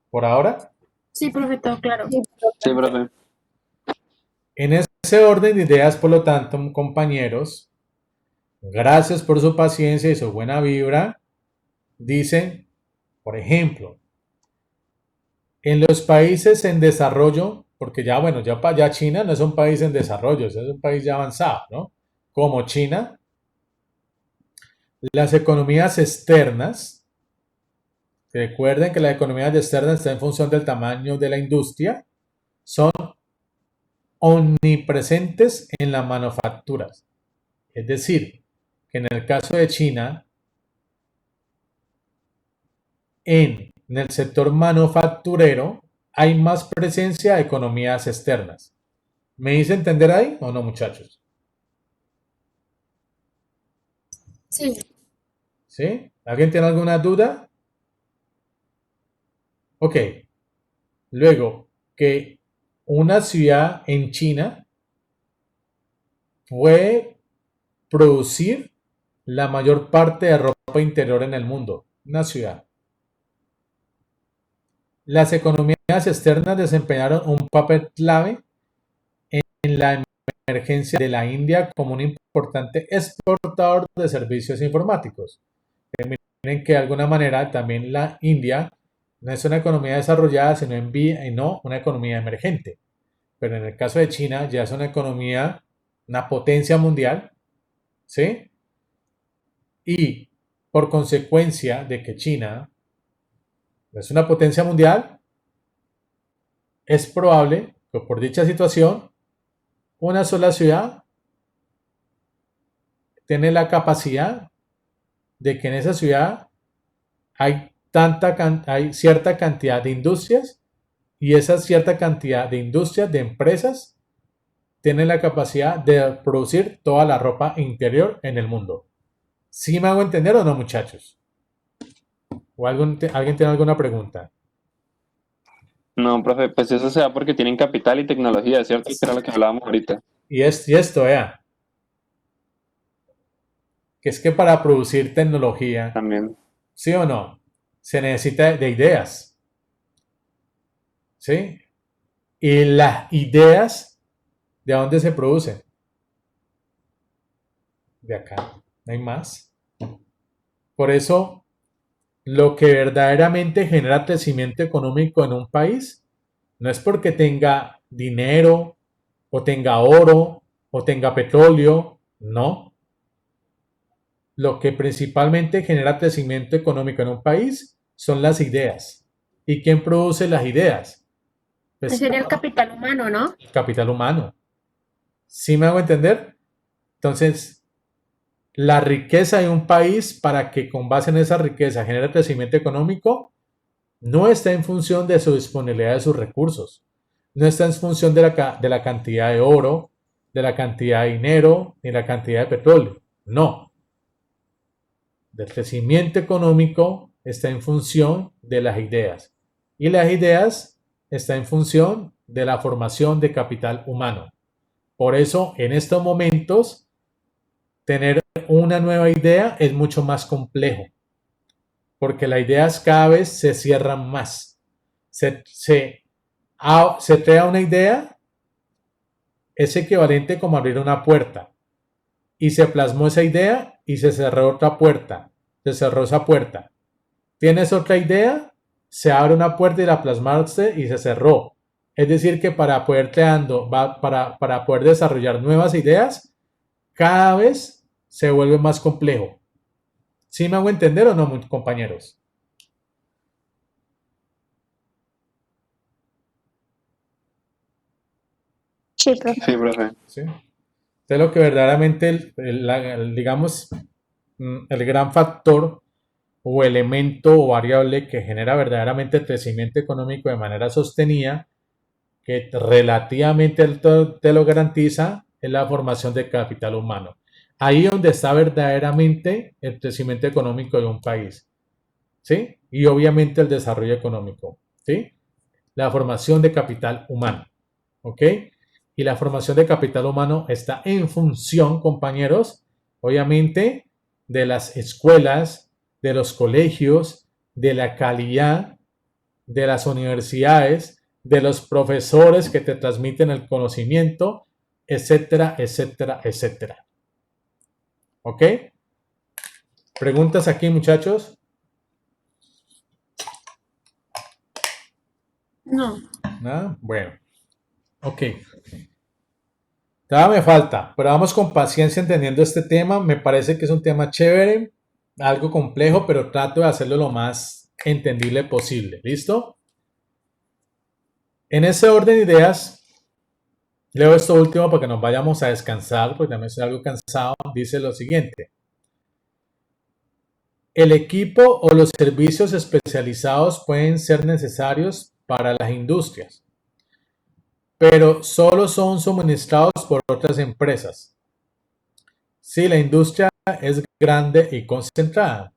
[SPEAKER 1] ¿Por ahora?
[SPEAKER 8] Sí, profe, todo claro.
[SPEAKER 6] Sí, profe.
[SPEAKER 1] En ese orden de ideas, por lo tanto, compañeros, gracias por su paciencia y su buena vibra. Dicen, por ejemplo, en los países en desarrollo, porque ya, bueno, ya China no es un país en desarrollo, es un país ya avanzado, ¿no? Como China, las economías externas, recuerden que las economías externas están en función del tamaño de la industria, son omnipresentes en las manufacturas. Es decir, que en el caso de China, en el sector manufacturero hay más presencia de economías externas. ¿Me hice entender ahí o no, muchachos?
[SPEAKER 8] Sí.
[SPEAKER 1] ¿Sí? ¿Alguien tiene alguna duda? Ok. Luego, que una ciudad en China puede producir la mayor parte de ropa interior en el mundo. Una ciudad. Las economías externas desempeñaron un papel clave en la emergencia de la India como un importante exportador de servicios informáticos. Miren que de alguna manera también la India no es una economía desarrollada, sino no una economía emergente. Pero en el caso de China ya es una economía, una potencia mundial, ¿sí? Y por consecuencia de que China es una potencia mundial, es probable que por dicha situación una sola ciudad tiene la capacidad de que en esa ciudad hay cierta cantidad de industrias y esa cierta cantidad de industrias, de empresas, tienen la capacidad de producir toda la ropa interior en el mundo. ¿Sí me hago entender o no, muchachos? ¿O alguien tiene alguna pregunta?
[SPEAKER 6] No, profe, pues eso se da porque tienen capital y tecnología, ¿cierto? Que era lo que hablábamos ahorita.
[SPEAKER 1] Y esto, vea, que es que para producir tecnología,
[SPEAKER 6] También.
[SPEAKER 1] ¿sí o no? Se necesita de ideas, ¿sí? Y las ideas, ¿de dónde se producen? De acá, no hay más. Por eso, lo que verdaderamente genera crecimiento económico en un país no es porque tenga dinero o tenga oro o tenga petróleo, no. Lo que principalmente genera crecimiento económico en un país son las ideas. ¿Y quién produce las ideas? Pues,
[SPEAKER 8] Ese sería el capital humano, ¿no?
[SPEAKER 1] capital humano. ¿Sí me hago entender? Entonces, la riqueza de un país, para que con base en esa riqueza genere crecimiento económico, no está en función de su disponibilidad de sus recursos. No está en función de la cantidad de oro, de la cantidad de dinero, ni la cantidad de petróleo. No. El crecimiento económico está en función de las ideas. Y las ideas están en función de la formación de capital humano. Por eso, en estos momentos, tener una nueva idea es mucho más complejo. Porque las ideas cada vez se cierran más. Se crea una idea, es equivalente como abrir una puerta. Y se plasmó esa idea y se cerró otra puerta. Se cerró esa puerta. Tienes otra idea, se abre una puerta y la plasmaste y se cerró. Es decir, que para poder para poder desarrollar nuevas ideas, cada vez se vuelve más complejo. ¿Sí me hago entender o no, compañeros?
[SPEAKER 9] Sí, profe.
[SPEAKER 6] Sí, profe.
[SPEAKER 1] ¿Sí? Entonces, lo que verdaderamente, digamos, el gran factor o elemento o variable que genera verdaderamente el crecimiento económico de manera sostenida, que relativamente te lo garantiza, es la formación de capital humano. Ahí donde está verdaderamente el crecimiento económico de un país, ¿sí? Y obviamente el desarrollo económico, ¿sí? La formación de capital humano, ¿ok? Y la formación de capital humano está en función, compañeros, obviamente, de las escuelas, de los colegios, de la calidad, de las universidades, de los profesores que te transmiten el conocimiento, etcétera, etcétera, etcétera. ¿Ok? ¿Preguntas aquí, muchachos?
[SPEAKER 8] No.
[SPEAKER 1] ¿Nada? Bueno. Ok. Todavía me falta, pero vamos con paciencia entendiendo este tema. Me parece que es un tema chévere, algo complejo, pero trato de hacerlo lo más entendible posible. ¿Listo? En ese orden de ideas, leo esto último para que nos vayamos a descansar, porque también estoy algo cansado. Dice lo siguiente. El equipo o los servicios especializados pueden ser necesarios para las industrias, pero solo son suministrados por otras empresas. Si la industria es grande y concentrada.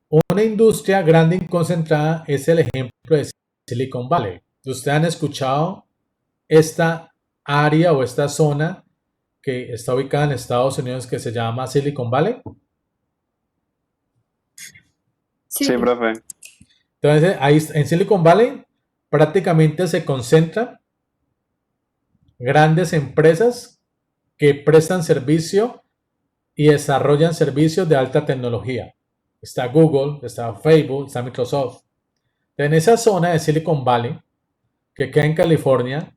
[SPEAKER 1] Una industria grande y concentrada es el ejemplo de Silicon Valley. ¿Ustedes han escuchado esta área o esta zona que está ubicada en Estados Unidos que se llama Silicon Valley?
[SPEAKER 2] Sí,
[SPEAKER 6] Sí, profe.
[SPEAKER 1] Entonces, ahí en Silicon Valley prácticamente se concentran grandes empresas que prestan servicio y desarrollan servicios de alta tecnología. Está Google, está Facebook, está Microsoft. En esa zona de Silicon Valley, que queda en California,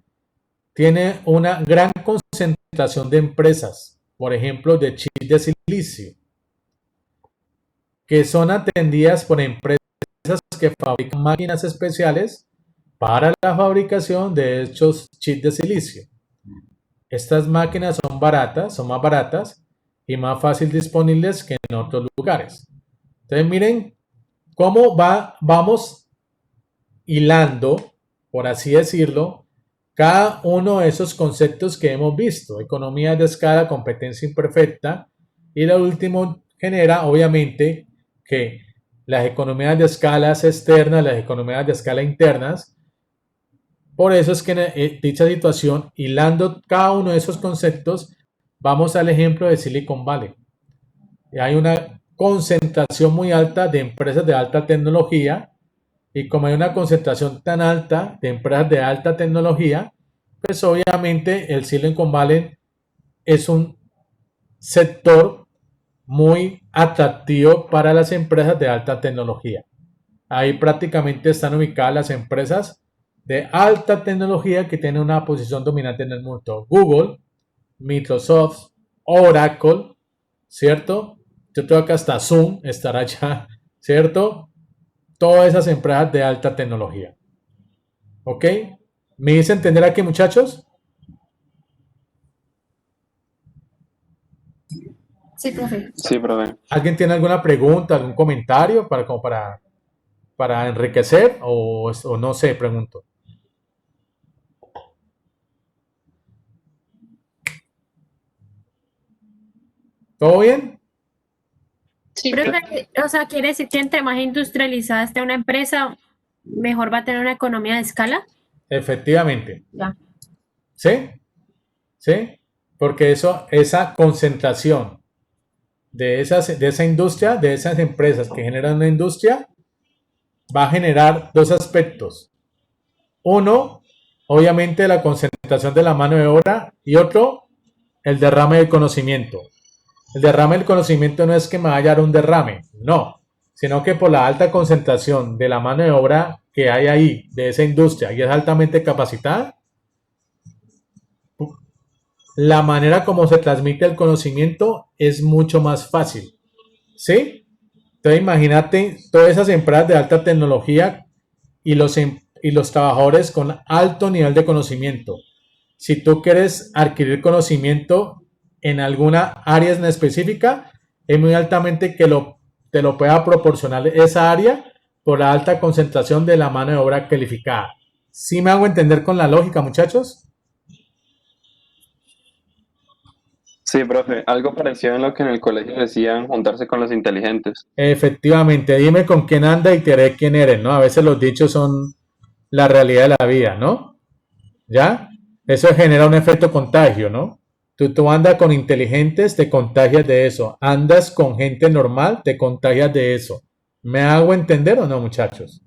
[SPEAKER 1] tiene una gran concentración de empresas, por ejemplo, de chips de silicio, que son atendidas por empresas que fabrican máquinas especiales para la fabricación de estos chips de silicio. Estas máquinas son baratas, son más baratas y más fácil disponibles que en otros lugares. Entonces miren cómo vamos hilando, por así decirlo, cada uno de esos conceptos que hemos visto: economía de escala, competencia imperfecta, y lo último genera obviamente que las economías de escalas externas, las economías de escala internas. Por eso es que en dicha situación, hilando cada uno de esos conceptos, vamos al ejemplo de Silicon Valley. Hay una concentración muy alta de empresas de alta tecnología, y como hay una concentración tan alta de empresas de alta tecnología, pues obviamente el Silicon Valley es un sector muy atractivo para las empresas de alta tecnología. Ahí prácticamente están ubicadas las empresas de alta tecnología que tienen una posición dominante en el mundo: Google, Microsoft, Oracle, ¿cierto? Yo creo que hasta Zoom estará allá, ¿cierto? Todas esas empresas de alta tecnología. ¿Ok? ¿Me hice entender aquí, muchachos?
[SPEAKER 8] Sí, profe.
[SPEAKER 6] Sí, profe.
[SPEAKER 1] ¿Alguien tiene alguna pregunta, algún comentario para enriquecer o no sé, pregunto? ¿Todo bien?
[SPEAKER 2] sí,
[SPEAKER 8] Profe, o sea, quiere decir que entre más industrializada esté una empresa, mejor va a tener una economía de escala.
[SPEAKER 1] Efectivamente.
[SPEAKER 8] Ya.
[SPEAKER 1] ¿Sí? ¿Sí? Porque esa concentración de esa industria, de esas empresas que generan una industria, va a generar dos aspectos. Uno, obviamente, la concentración de la mano de obra, y otro, el derrame del conocimiento. El derrame del conocimiento no es que me vaya a dar un derrame, no, sino que por la alta concentración de la mano de obra que hay ahí, de esa industria, y es altamente capacitada, la manera como se transmite el conocimiento es mucho más fácil, ¿sí? Entonces imagínate todas esas empresas de alta tecnología y los trabajadores con alto nivel de conocimiento. Si tú quieres adquirir conocimiento en alguna área en específica, es muy altamente que te lo pueda proporcionar esa área por la alta concentración de la mano de obra calificada. ¿Sí me hago entender con la lógica, muchachos?
[SPEAKER 6] Sí, profe. Algo parecido en lo que en el colegio decían juntarse con los inteligentes.
[SPEAKER 1] Efectivamente, dime con quién anda y te haré quién eres, ¿no? A veces los dichos son la realidad de la vida, ¿no? ¿Ya? Eso genera un efecto contagio, ¿no? Tú andas con inteligentes, te contagias de eso. Andas con gente normal, te contagias de eso. ¿Me hago entender o no, muchachos?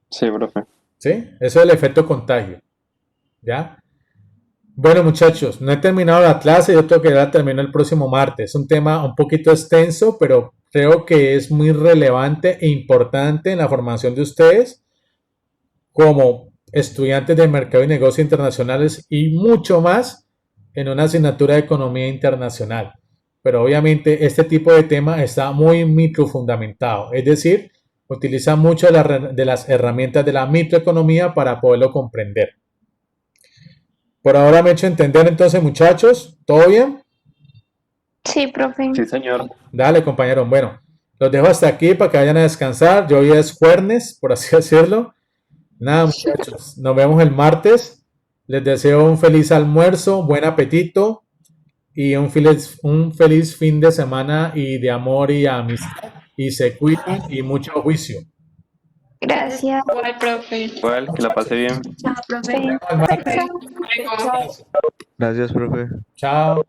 [SPEAKER 6] Sí, profe.
[SPEAKER 1] ¿Sí? Eso es el efecto contagio. ¿Ya? Bueno, muchachos, no he terminado la clase, yo creo que la termino el próximo martes. Es un tema un poquito extenso, pero creo que es muy relevante e importante en la formación de ustedes como estudiantes de mercado y negocios internacionales, y mucho más en una asignatura de economía internacional. Pero obviamente este tipo de tema está muy microfundamentado, es decir, utiliza mucho de las herramientas de la microeconomía para poderlo comprender. Por ahora me he hecho entender entonces, muchachos, ¿todo bien?
[SPEAKER 9] Sí, profe.
[SPEAKER 6] Sí, señor.
[SPEAKER 1] Dale, compañero. Bueno, los dejo hasta aquí para que vayan a descansar. Yo hoy es jueves, por así decirlo. Nada, muchachos, nos vemos el martes. Les deseo un feliz almuerzo, buen apetito y un feliz fin de semana y de amor y amistad. Y se cuidan y mucho juicio.
[SPEAKER 9] Gracias.
[SPEAKER 2] Igual, profe.
[SPEAKER 6] Igual, que la pase bien.
[SPEAKER 8] Chao, profe.
[SPEAKER 9] Sí.
[SPEAKER 2] Luego.
[SPEAKER 3] Gracias, profe.
[SPEAKER 1] Chao.